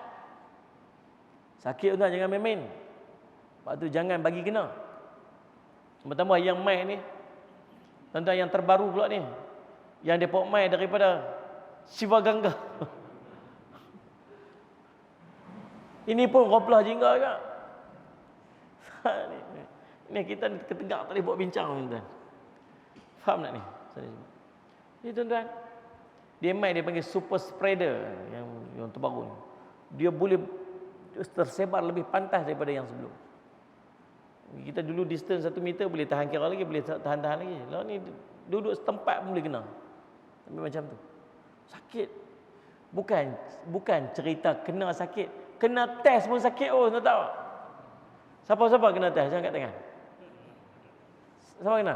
Sakit tuan-tuan, jangan main-main. Sebab tu jangan bagi kena. Tambah-tambah yang mai ni, tuan-tuan yang terbaru pula ni, yang depa mai daripada Shivaganga. Ini pun roblah jingga juga. Ini kita ketegak tak boleh buat bincang tuan-tuan. Faham tak ni? Ni tuan-tuan, dia mai dia panggil super spreader yang terbaru ni. Dia boleh tersebar lebih pantas daripada yang sebelum. Kita dulu distance 1 meter boleh tahan kira lagi, boleh tahan-tahan lagi. Lalu ni duduk setempat pun boleh kena. Sampai macam tu. Sakit. Bukan cerita kena sakit. Kena test pun sakit tuan tahu. Siapa-siapa kena test? Jangan kat tangan. Siapa kena?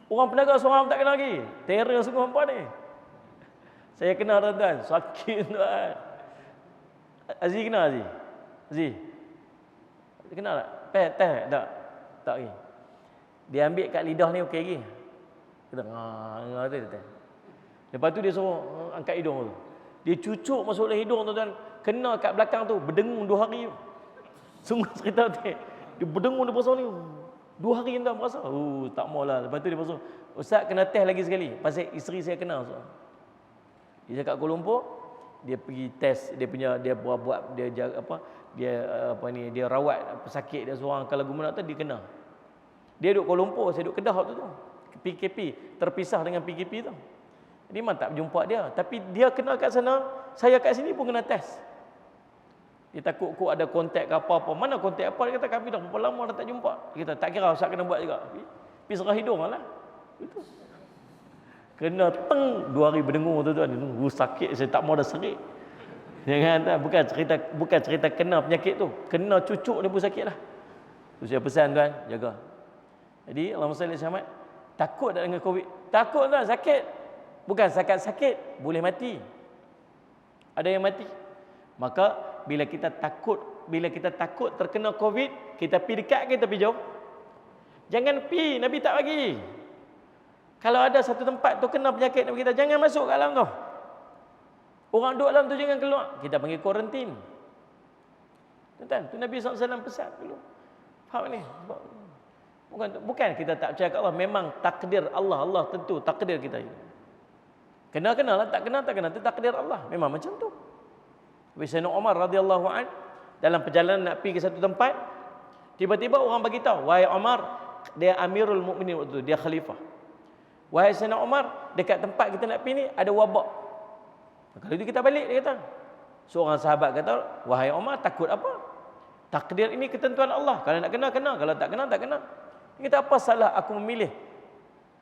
Orang peniaga seorang tak kena lagi. Terror sungguh apa ni? Saya kena tuan-tuan. Sakit tuan. Aziz kena Aziz? Aziz? Kena tak? Teh tak? Tak lagi. Dia ambil kat lidah ni okey lagi. Kita teh. Lepas tu dia suruh angkat hidung tu. Dia cucuk masuk dalam hidung tuan-tuan, kena kat belakang tu berdengung 2 hari. Sungguh cerita teh. Dia berdengung di pasal ni. 2 hari tuan berasa. Tak maulah. Lepas tu dia pasal, "Ustaz kena test lagi sekali pasal isteri saya kena." Dia cakap Kuala Lumpur, dia pergi test, dia buat dia jaga dia rawat pesakit dia seorang kalau guna tu dia kena. Dia duduk Kuala Lumpur, saya duduk Kedah waktu tu. PKP terpisah dengan PKP tu. Jadi memang tak berjumpa dia, tapi dia kena kat sana, saya kat sini pun kena test. Dia takut ada kontak ke apa-apa. Mana kontak apa? Dia kata kami dah berapa lama dah tak jumpa. Dia kata tak kira Ustaz kena buat juga. Pergi serah hidung lah. Itu. Kena 2 hari berdengung tuan-tuan. Sakit, saya tak mau dah serik. Jangan tak, bukan cerita kena penyakit tu. Kena cucuk dia pun sakit lah. Tu saya pesan tuan, jaga. Jadi Allahumma salli alaihi wasallam, takut tak dengan COVID? Takut tuan, sakit. Bukan sakit, boleh mati. Ada yang mati. Maka bila kita takut terkena COVID, kita pi dekat ke kita pi jauh? Jangan pi, Nabi tak bagi. Kalau ada satu tempat tu kena penyakit Nabi kita, jangan masuk kat dalam tu. Orang duduk dalam tu jangan keluar. Kita panggil kuarantin. Tuan-tuan, tu Nabi SAW pesan dulu. Faham ni? Bukan kita tak percaya kat Allah, memang takdir Allah. Allah tentu takdir kita. Kena-kenalah, tak kena. Itu takdir Allah. Memang macam tu. Sayyidina Umar radhiyallahu an dalam perjalanan nak pergi ke satu tempat, tiba-tiba orang bagi tahu, wahai Umar, dia Amirul Mukminin waktu tu, dia khalifah. Wahai Sayyidina Umar, dekat tempat kita nak pergi ni ada wabak. Kalau itu kita balik, dia kata. Seorang sahabat kata, wahai Umar, takut apa? Takdir ini ketentuan Allah. Kalau nak kena, kena. Kalau tak kena, tak kena. Dia kata, apa salah aku memilih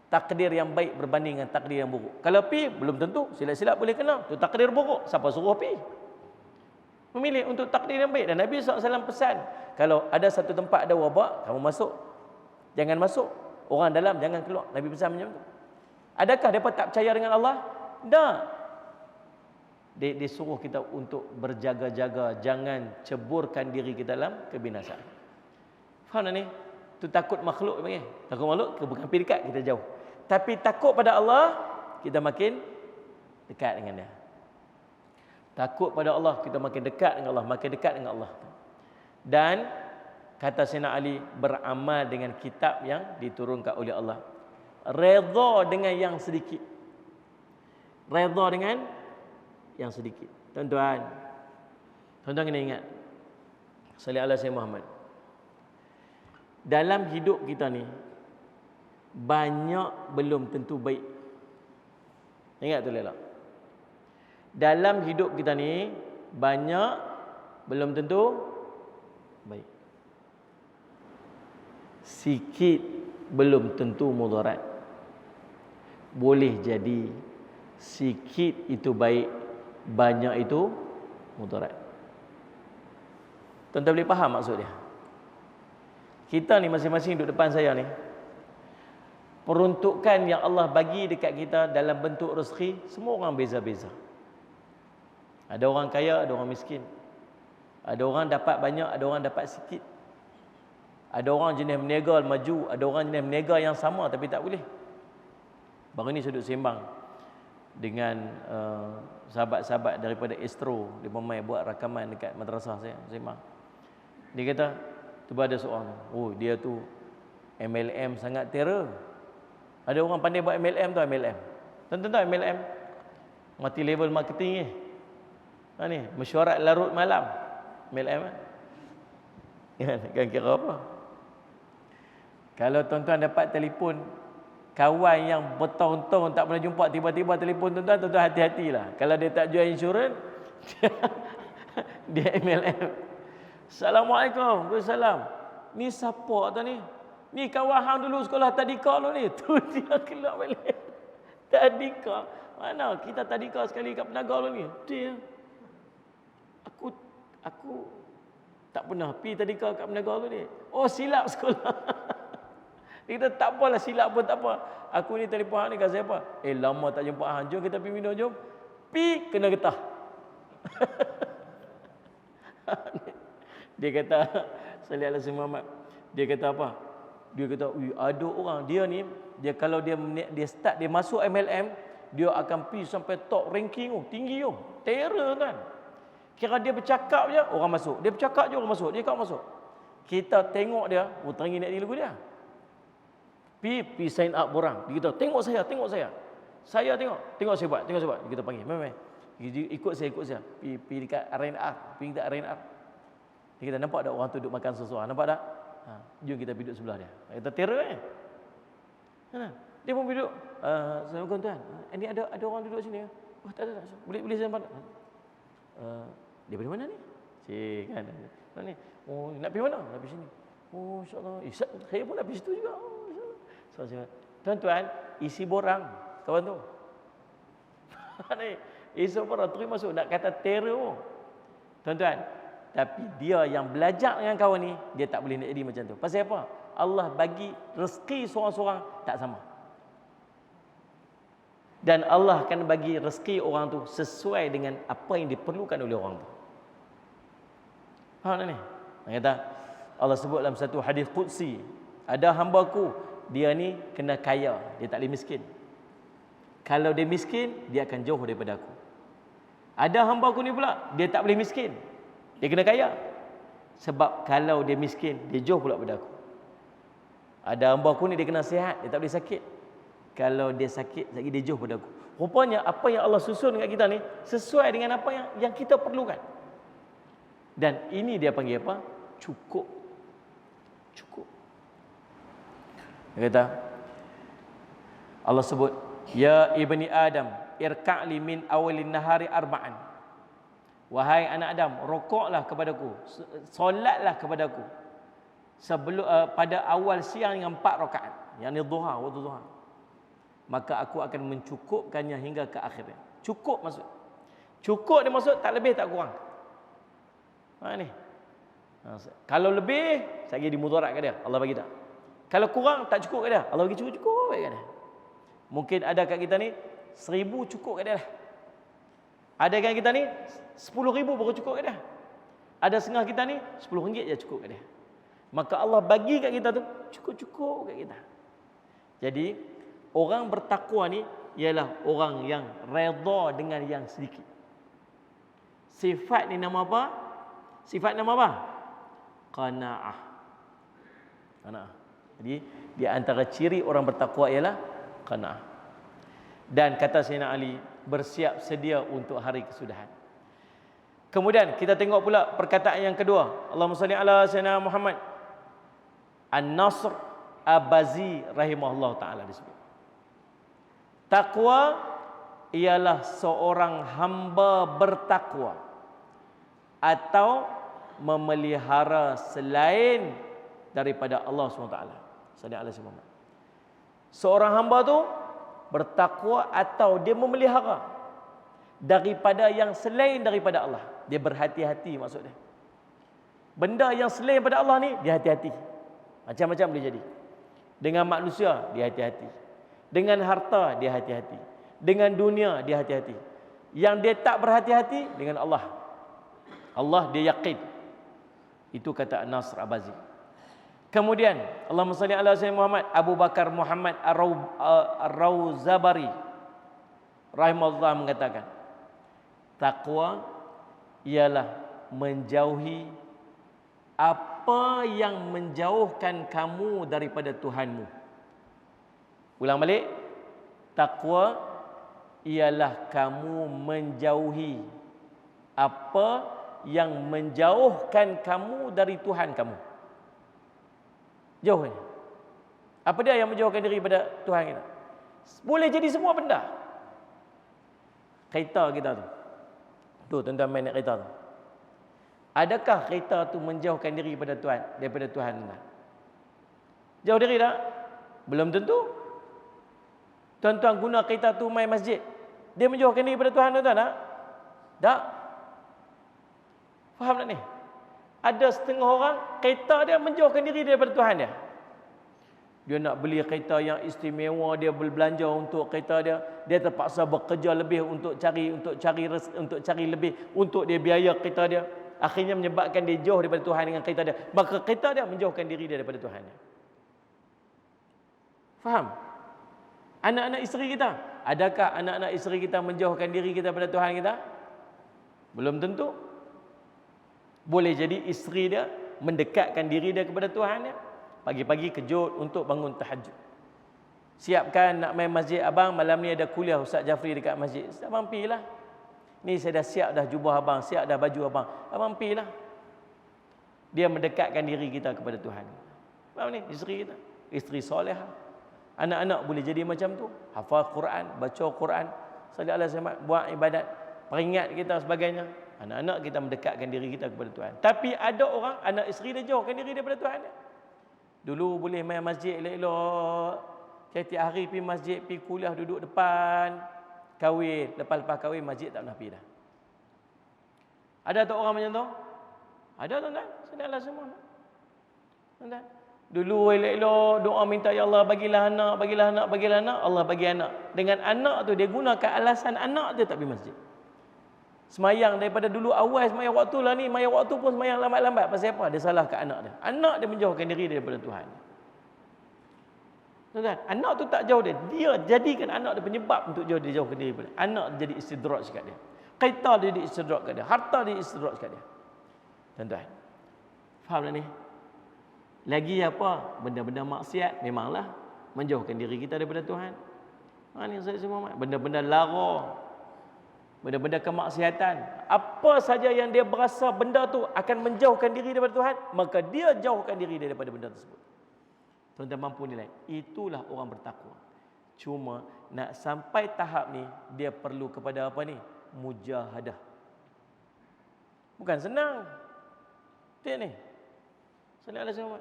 takdir yang baik berbanding dengan takdir yang buruk? Kalau pi belum tentu, silap-silap boleh kena. Itu takdir buruk. Siapa suruh pi? Memilih untuk takdir yang baik. Dan Nabi SAW pesan, kalau ada satu tempat ada wabak, kamu masuk. Jangan masuk. Orang dalam jangan keluar. Nabi pesan macam tu. Adakah mereka tak percaya dengan Allah? Tak. Dia suruh kita untuk berjaga-jaga, jangan ceburkan diri kita dalam kebinasaan. Faham tak ni? Tu takut makhluk panggil. Takut makhluk bukan pergi dekat, kita jauh. Tapi takut pada Allah, kita makin dekat dengan dia. Takut pada Allah, kita makin dekat dengan Allah, makin dekat dengan Allah. Dan kata Sayyidina Ali, beramal dengan kitab yang diturunkan oleh Allah. Redha dengan yang sedikit. Redha dengan yang sedikit. Tuan-tuan kena ingat. Sallallahu alaihi wasallam Muhammad. Dalam hidup kita ni banyak belum tentu baik. Ingat tu lelak. Dalam hidup kita ni banyak belum tentu baik. Sikit belum tentu mudarat. Boleh jadi sikit itu baik, banyak itu mudarat. Tuan-tuan boleh faham maksud dia? Kita ni masing-masing duduk depan saya ni, peruntukan yang Allah bagi dekat kita dalam bentuk rezeki, semua orang beza-beza. Ada orang kaya, ada orang miskin. Ada orang dapat banyak, ada orang dapat sikit. Ada orang jenis berniaga maju, ada orang jenis berniaga yang sama tapi tak boleh. Baru ni saya duduk sembang dengan sahabat-sahabat daripada Astro, dia pemain buat rakaman dekat madrasah saya, sembang. Dia kata, tiba ada seorang, oh dia tu MLM sangat terror. Ada orang pandai buat MLM tu, MLM. Tentu tak MLM? Mati level marketing ni. Ha ni, mesyuarat larut malam. MLM kan kira apa? Kalau tuan-tuan dapat telefon kawan yang bertahun-tahun tak pernah jumpa, tiba-tiba telefon tuan-tuan, tuan-tuan hati-hatilah. Kalau dia tak jual insurans, dia MLM. Assalamualaikum. Waalaikumsalam. Ni siapa tu ni? Ni kawan hang dulu sekolah tadika lu ni. Tu dia keluar balik. Tadika. Mana kita tadika sekali kat Penaga lu ni. Dia. Aku tak pernah pergi tadika kat Penaga lu ni. Oh, silap sekolah. Dia kata tak apalah, silap pun tak apa. Aku ni telefon hang ni kat siapa? Lama tak jumpa hang. Jom kita pergi minum, jom. Pi kena getah. Dia kata, sallallahu alaihi Muhammad. Dia kata apa? Dia kata, ada orang dia ni, dia kalau dia start, dia masuk MLM, dia akan pergi sampai top ranking tinggi terror kan. Kira dia bercakap je orang masuk, dia bercakap je orang masuk, dia kau masuk. Kita tengok dia, terangi nak lagu dia. Pi sign up orang. Dia kata, tengok saya. Saya tengok saya buat. Dia kata panggil, mai. Ikut saya. Pi dekat R&R, dekat R&R. Dia kata, nampak tak orang tu duduk makan sesuatu? Nampak tak? Jom kita duduk sebelah dia. Dia kata, terror Dia pun duduk. Assalamualaikum tuan. Ini ada orang duduk sini. Oh, tak ada. Boleh saya nampak? Dia dari mana ni? Cik kan. Mana ni? Oh, nak pergi mana? Nak pergi sini. Oh, insya-Allah. Saya pun nak pergi situ juga. Oh, insya-Allah. Tuan-tuan, isi borang kawan tu. Isi borang terus masuk nak kata terror. Tuan-tuan, tapi dia yang belajar dengan kawan ni, dia tak boleh nak jadi macam tu. Pasal apa? Allah bagi rezeki seorang-seorang tak sama. Dan Allah akan bagi rezeki orang tu sesuai dengan apa yang diperlukan oleh orang tu. Faham tak ni? Dia kata, Allah sebut dalam satu hadis qudsi, ada hamba-Ku, dia ni kena kaya, dia tak boleh miskin. Kalau dia miskin, dia akan jauh daripada Aku. Ada hamba-Ku ni pula, dia tak boleh miskin, dia kena kaya. Sebab kalau dia miskin, dia jauh pula daripada Aku. Ada hamba-Ku ni dia kena sihat, dia tak boleh sakit. Kalau dia sakit, lagi dia jauh daripada Aku. Rupanya apa yang Allah susun dekat kita ni sesuai dengan apa yang kita perlukan. Dan ini dia panggil apa? Cukup. Dia kata, Allah sebut, ya ibni Adam, irka'li min awalin nahari arba'an. Wahai anak Adam, rokoklah kepadaku, solatlah kepadaku sebelum pada awal siang dengan 4 rakaat, yakni duha, waktu duha. Maka aku akan mencukupkannya hingga ke akhirnya. Cukup maksud. Cukup dia maksud tak lebih tak kurang. Ni. Kalau lebih, saya bagi mudarat kat dia, Allah bagi tak. Kalau kurang tak cukup kat dia, Allah bagi cukup kat dia. Mungkin ada kat kita ni 1000 cukup kat dia lah. Ada kat kita ni 10,000 baru cukup kat dia. Ada setengah kita ni RM10 je cukup kat dia. Maka Allah bagi kat kita tu cukup-cukup kat kita. Jadi orang bertakwa ni ialah orang yang redha dengan yang sedikit. Sifat ni nama apa? Sifat nama apa? Qanaah. Jadi di antara ciri orang bertakwa ialah qanaah. Dan kata Sayyidina Ali, bersiap sedia untuk hari kesudahan. Kemudian kita tengok pula perkataan yang kedua. Allahumma salli ala sayyidina Muhammad. An-Nasr Abazi rahimahullah taala disebut. Takwa ialah seorang hamba bertakwa atau memelihara selain daripada Allah SWT. Sallallahu alaihi wasallam. Seorang hamba tu bertakwa atau dia memelihara daripada yang selain daripada Allah. Dia berhati-hati maksud dia. Benda yang selain daripada Allah ni dia hati-hati. Macam-macam boleh jadi. Dengan manusia dia hati-hati. Dengan harta dia hati-hati. Dengan dunia dia hati-hati. Yang dia tak berhati-hati dengan Allah. Allah dia yakin. Itu kata Nasr Abazi. Kemudian Allahumma salli ala sayyidina Muhammad, Abu Bakar Muhammad Ar-Rauzabari rahimahullah mengatakan, takwa ialah menjauhi apa yang menjauhkan kamu daripada Tuhanmu. Ulang balik. Takwa ialah kamu menjauhi apa yang menjauhkan kamu dari Tuhan kamu. Jauh ni. Apa dia yang menjauhkan diri pada Tuhan kita? Boleh jadi semua benda. Kereta kita tu. Tu tuan-tuan main naik kereta tu. Adakah kereta tu menjauhkan diri pada Tuhan daripada Tuhan tuan? Jauh diri tak? Belum tentu. Tuan-tuan guna kereta tu main masjid. Dia menjauhkan diri pada Tuhan tuan-tuan tak? Tak. Faham tak ni? Ada setengah orang kereta dia menjauhkan diri daripada Tuhan dia. Dia nak beli kereta yang istimewa, dia berbelanja untuk kereta dia, dia terpaksa bekerja lebih untuk cari lebih untuk dia biaya kereta dia. Akhirnya menyebabkan dia jauh daripada Tuhan dengan kereta dia. Maka kereta dia menjauhkan diri dia daripada Tuhan dia. Faham? Anak-anak isteri kita, adakah anak-anak isteri kita menjauhkan diri kita daripada Tuhan kita? Belum tentu. Boleh jadi isteri dia mendekatkan diri dia kepada Tuhan dia. Pagi-pagi kejut untuk bangun tahajud. Siapkan nak main masjid abang, malam ni ada kuliah Ustaz Jafri dekat masjid. Abang pergilah. Ni saya dah siap dah jubah abang, siap dah baju abang. Abang pergilah. Dia mendekatkan diri kita kepada Tuhan. Faham ni? Isteri kita. Isteri solehah. Anak-anak boleh jadi macam tu. Hafal Quran, baca Quran, sallallahu alaihi wasallam, buat ibadat, peringat kita sebagainya. Anak-anak kita mendekatkan diri kita kepada Tuhan. Tapi ada orang, anak isteri dia jauhkan diri daripada Tuhan dia. Dulu boleh main masjid elok-elok. Setiap hari pergi masjid, pergi kuliah duduk depan. Kahwin, lepas-lepas kahwin masjid tak pernah pergi dah. Ada tak orang macam tu? Ada tuan-tuan? Sedanglah semua. Tuan-tuan. Dulu elok-elok doa minta ya Allah bagilah anak, bagilah anak, bagilah anak, Allah bagi anak. Dengan anak tu dia gunakan alasan anak dia tak pergi masjid. Semayang daripada dulu awal semayang waktu lah ni, semayang waktu pun semayang lambat-lambat. Pasal apa? Dia salah ke anak dia. Anak dia menjauhkan diri daripada Tuhan. Tuan-tuan, anak tu tak jauh dia. Dia jadikan anak dia penyebab untuk dia jauhkan diri daripada. Anak jadi istidraj kat dia. Kereta dia jadi istidraj kat dia. Harta dia istidraj kat dia. Tuan-tuan. Faham tak ni? Lagi apa? Benda-benda maksiat memanglah menjauhkan diri kita daripada Tuhan. Ha ni saya semua benda-benda lara. Benda-benda kemaksiatan. Apa saja yang dia berasa benda tu akan menjauhkan diri daripada Tuhan, maka dia jauhkan diri daripada benda tersebut. Tuan-tuan mampu nilai. Itulah orang bertakwa. Cuma nak sampai tahap ni, dia perlu kepada apa ni? Mujahadah. Bukan senang. Tengok ni. Sallallahu alaihi wasallam.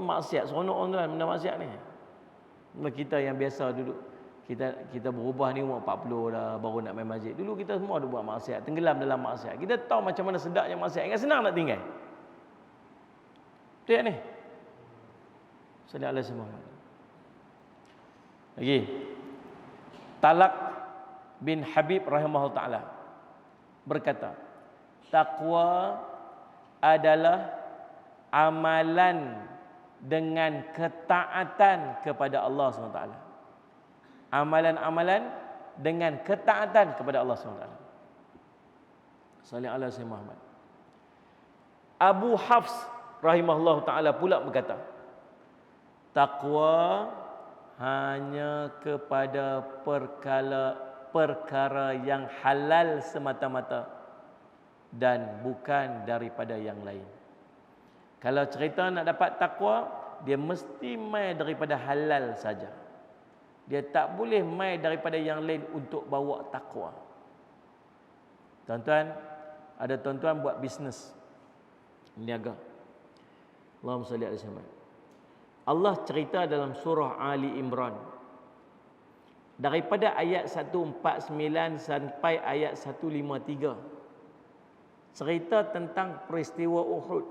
Maksiat seronok tuan, benda maksiat ni. Kita yang biasa duduk. Kita berubah ni umur 40 dah baru nak main masjid. Dulu kita semua ada buat maksiat, tenggelam dalam maksiat. Kita tahu macam mana sedapnya maksiat. Ingat senang nak tinggal. Tengok ni. Sallallahu alaihi wasallam. Lagi. Talak bin Habib rahimahullah taala berkata, takwa adalah amalan dengan ketaatan kepada Allah SWT. Amalan-amalan dengan ketaatan kepada Allah SWT. Sallallahu alaihi wasallam. Abu Hafs rahimahullah ta'ala pula berkata, takwa hanya kepada perkara yang halal semata-mata dan bukan daripada yang lain. Kalau cerita nak dapat takwa, dia mesti mai daripada halal saja. Dia tak boleh mai daripada yang lain untuk bawa takwa. Tuan-tuan, ada tuan-tuan buat bisnes, niaga. Allahumma salli alaihi wasallam. Allah cerita dalam surah Ali Imran, daripada ayat 149 sampai ayat 153, cerita tentang peristiwa Uhud.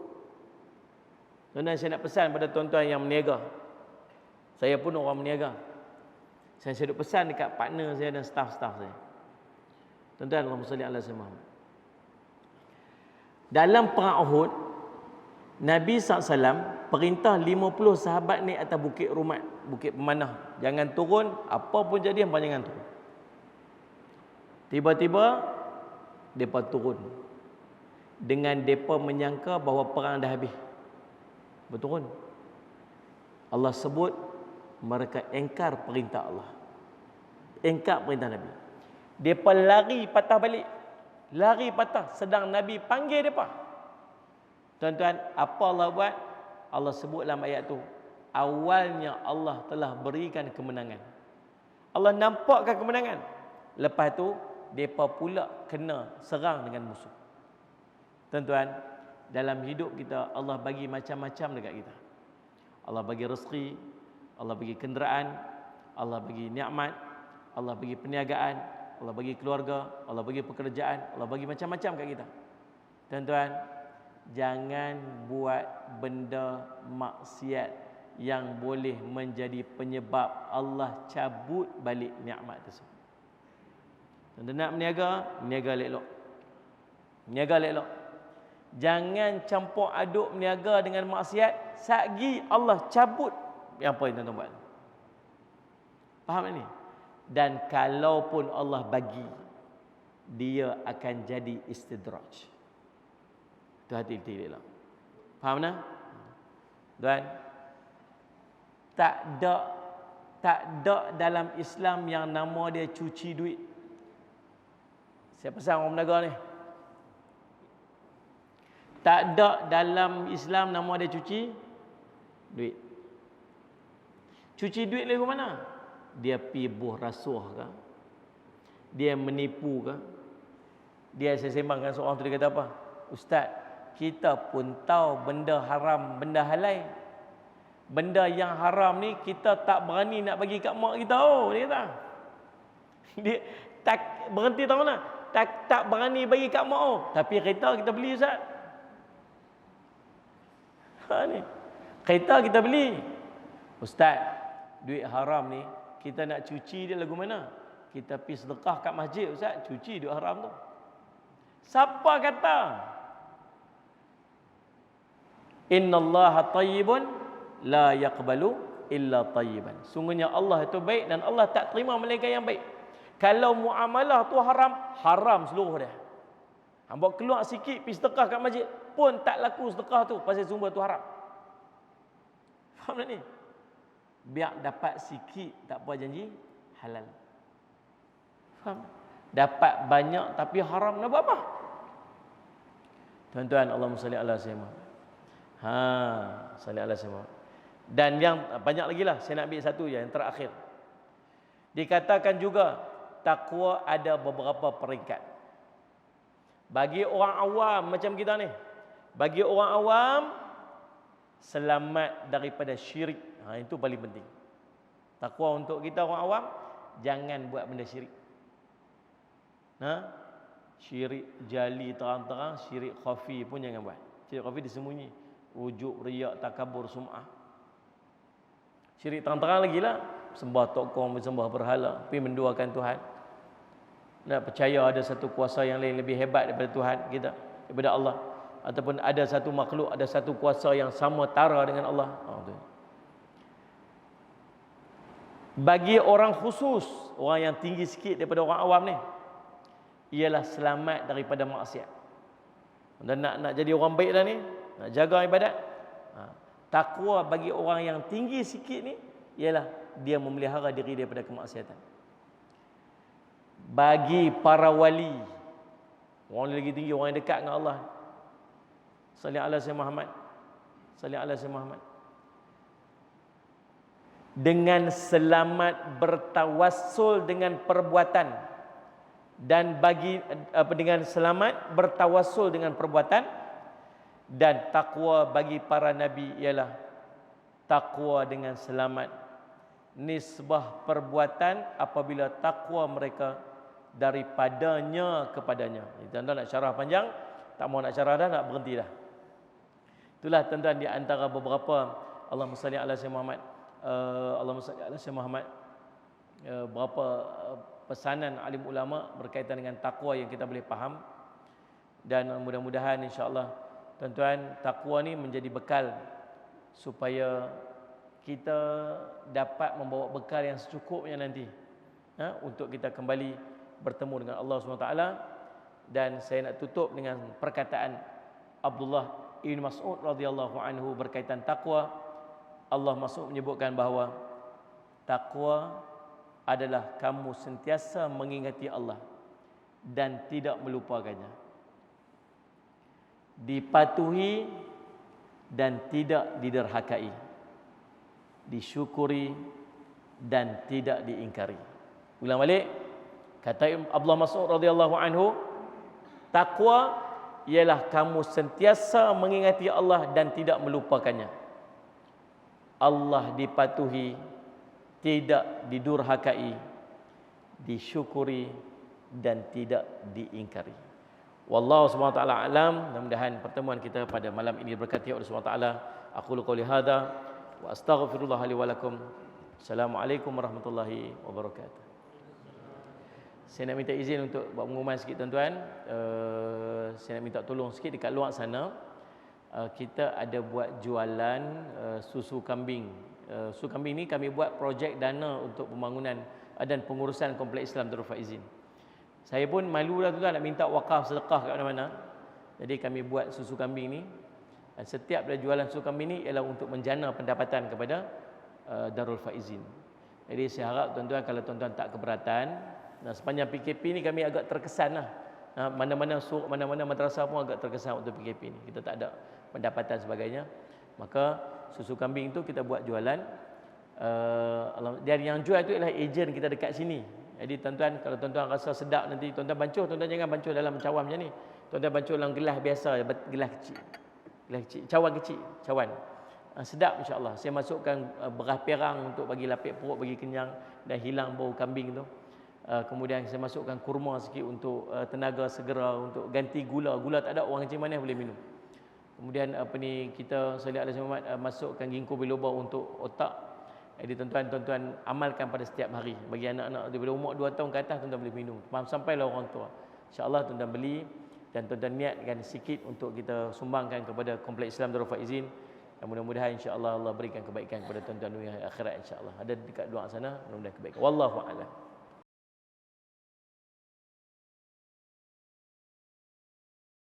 Tuan-tuan, saya nak pesan pada tuan-tuan yang berniaga. Saya pun orang berniaga. Saya duk pesan dekat partner saya dan staf-staf saya. Tuan-tuan, Allahumma salli ala sayyidina Muhammad. Dalam perang Uhud, Nabi SAW perintah 50 sahabat naik atas bukit Rumat, bukit pemanah. Jangan turun, apa pun jadi, hampa jangan turun. Tiba-tiba mereka turun. Dengan mereka menyangka bahawa perang dah habis. Berturun. Allah sebut mereka engkar perintah Allah. Engkar perintah Nabi. Mereka lari patah balik. Lari patah sedang Nabi panggil mereka. Tuan-tuan, apa Allah buat? Allah sebut dalam ayat tu, awalnya Allah telah berikan kemenangan. Allah nampakkan kemenangan. Lepas tu mereka pula kena serang dengan musuh. Tuan-tuan, dalam hidup kita Allah bagi macam-macam dekat kita. Allah bagi rezeki, Allah bagi kenderaan, Allah bagi nikmat, Allah bagi perniagaan, Allah bagi keluarga, Allah bagi pekerjaan, Allah bagi macam-macam kat kita. Tuan-tuan, jangan buat benda maksiat yang boleh menjadi penyebab Allah cabut balik nikmat tersebut. Tuan-tuan nak berniaga, berniaga elok. Berniaga elok. Jangan campur aduk berniaga dengan maksiat, satgi Allah cabut yang apa yang tuan-tuan buat. Faham tak ni? Dan kalaupun Allah bagi, dia akan jadi istidraj. Itu hati-hati lah. Faham tak? Tuan, tak ada dalam Islam yang nama dia cuci duit. Saya pesan orang berniaga ni, tak ada dalam Islam nama dia cuci duit. Cuci duit dari mana? Dia pi buh rasuah ke? Dia menipu ke? Dia, saya sembang dengan seorang tu, dia kata apa? Ustaz, kita pun tahu benda haram, benda halal. Benda yang haram ni kita tak berani nak bagi kat mak kita. Oh, dia kata. Dia tak berhenti tahu mana? Tak berani bagi kat mak. Oh, tapi kereta kita beli, Ustaz. Ni. Kereta kita beli. Ustaz, duit haram ni kita nak cuci dia lagu mana? Kita pergi sedekah kat masjid, Ustaz, cuci duit haram tu. Siapa kata? Innallaha tayyibun la yaqbalu illa tayyiban. Sungguhnya Allah itu baik dan Allah tak terima melainkan yang baik. Kalau muamalah tu haram, haram seluruh dia. Hamba keluar sikit pergi sedekah kat masjid pun tak laku sedekah tu pasal sumber tu haram. Faham tak ni? Biar dapat sikit tak apa janji halal. Faham? Dapat banyak tapi haram nak buat apa? Tuan-tuan, Allahumma salli ala sayyidina. Salli ala sayyidina. Dan yang banyak lagi lah, saya nak ambil satu je yang terakhir. Dikatakan juga takwa ada beberapa peringkat. Bagi orang awam macam kita ni, bagi orang awam selamat daripada syirik. Itu paling penting. Takwa untuk kita orang awam, jangan buat benda syirik. Syirik jali terang-terang, syirik khafi pun jangan buat. Syirik khafi disembunyi, ujub, riak, takabur, sum'ah. Syirik terang-terang lagi lah, sembah tokoh, sembah berhala, pergi menduakan Tuhan. Nak percaya ada satu kuasa yang lain lebih hebat daripada Tuhan kita, daripada Allah, ataupun ada satu makhluk, ada satu kuasa yang sama tara dengan Allah. Bagi orang khusus, orang yang tinggi sikit daripada orang awam ni, ialah selamat daripada maksiat. Dan nak jadi orang baik dah ni, nak jaga ibadat. Takwa bagi orang yang tinggi sikit ni ialah dia memelihara diri daripada kemaksiatan. Bagi para wali, orang lagi tinggi, orang yang dekat dengan Allah, salli ala sayyidina Muhammad, salli ala sayyidina Muhammad, dengan selamat bertawassul dengan perbuatan dan bagi dengan selamat bertawassul dengan perbuatan, dan takwa bagi para nabi ialah takwa dengan selamat, nisbah perbuatan apabila takwa mereka daripadanya kepadanya. Tuan-tuan nak syarah panjang, tak mau nak syarah dah, nak berhenti dah. Itulah tuan-tuan di antara beberapa Allahumma salli ala sayyidina Muhammad, Allahumma salli ala sayyidina Muhammad, berapa pesanan alim ulama berkaitan dengan takwa yang kita boleh faham. Dan mudah-mudahan insya-Allah tuan-tuan, takwa ni menjadi bekal supaya kita dapat membawa bekal yang secukupnya nanti untuk kita kembali bertemu dengan Allah SWT. Dan saya nak tutup dengan perkataan Abdullah Ibn Mas'ud radhiyallahu anhu berkaitan takwa. Allah Mas'ud menyebutkan bahawa takwa adalah kamu sentiasa mengingati Allah dan tidak melupakannya, dipatuhi dan tidak diderhakai, disyukuri dan tidak diingkari. Ulang balik, kata Abdullah Mas'ud radhiyallahu anhu, takwa ialah kamu sentiasa mengingati Allah dan tidak melupakannya. Allah dipatuhi, tidak didurhakai, disyukuri dan tidak diingkari. Wallahu subhanahu wa ta'ala alam. Mudah-mudahan pertemuan kita pada malam ini diberkati oleh subhanahu wa ta'ala. Aqulu qouli hadza wa astaghfirullah li wa lakum. Assalamualaikum warahmatullahi wabarakatuh. Saya nak minta izin untuk buat pengumuman sikit tuan-tuan. Saya nak minta tolong sikit dekat luar sana. Kita ada buat jualan susu kambing. Susu kambing ni kami buat projek dana untuk pembangunan dan pengurusan Kompleks Islam Darul Faizin. Saya pun malu lah tuan nak minta wakaf sedekah kat mana-mana. Jadi kami buat susu kambing ni. Dan setiap dari jualan susu kambing ni ialah untuk menjana pendapatan kepada Darul Faizin. Jadi saya harap tuan-tuan, kalau tuan-tuan tak keberatan, sepanjang PKP ni kami agak terkesan lah. Mana-mana madrasah pun agak terkesan untuk PKP ni. Kita tak ada pendapatan sebagainya. Maka susu kambing tu kita buat jualan. Dan yang jual tu ialah ejen kita dekat sini. Jadi tuan-tuan, kalau tuan-tuan rasa sedap nanti tuan-tuan bancuh, tuan-tuan jangan bancuh dalam cawan macam ni. Tuan-tuan bancuh dalam gelas biasa, gelas kecil. Gelas kecil, cawan kecil, cawan. Sedap insya-Allah. Saya masukkan beras perang untuk bagi lapik perut, bagi kenyang dan hilang bau kambing tu. Kemudian saya masukkan kurma sikit untuk tenaga segera, untuk ganti gula. Gula tak ada, orang kencing manis boleh minum. Kemudian kita sallallahu alaihi wasallam masukkan ginkgo biloba untuk otak. Jadi tuan-tuan amalkan pada setiap hari. Bagi anak-anak daripada umur 2 tahun ke atas, tuan-tuan boleh minum. Sampailah orang tua. InsyaAllah tuan-tuan beli dan tuan-tuan niatkan sikit untuk kita sumbangkan kepada Kompleks Islam Darul Faizin. Dan mudah-mudahan insya-Allah Allah berikan kebaikan kepada tuan-tuan dunia akhirat insya-Allah. Ada dekat doa sana, mudah-mudahan kebaikan. Wallahu a'lam.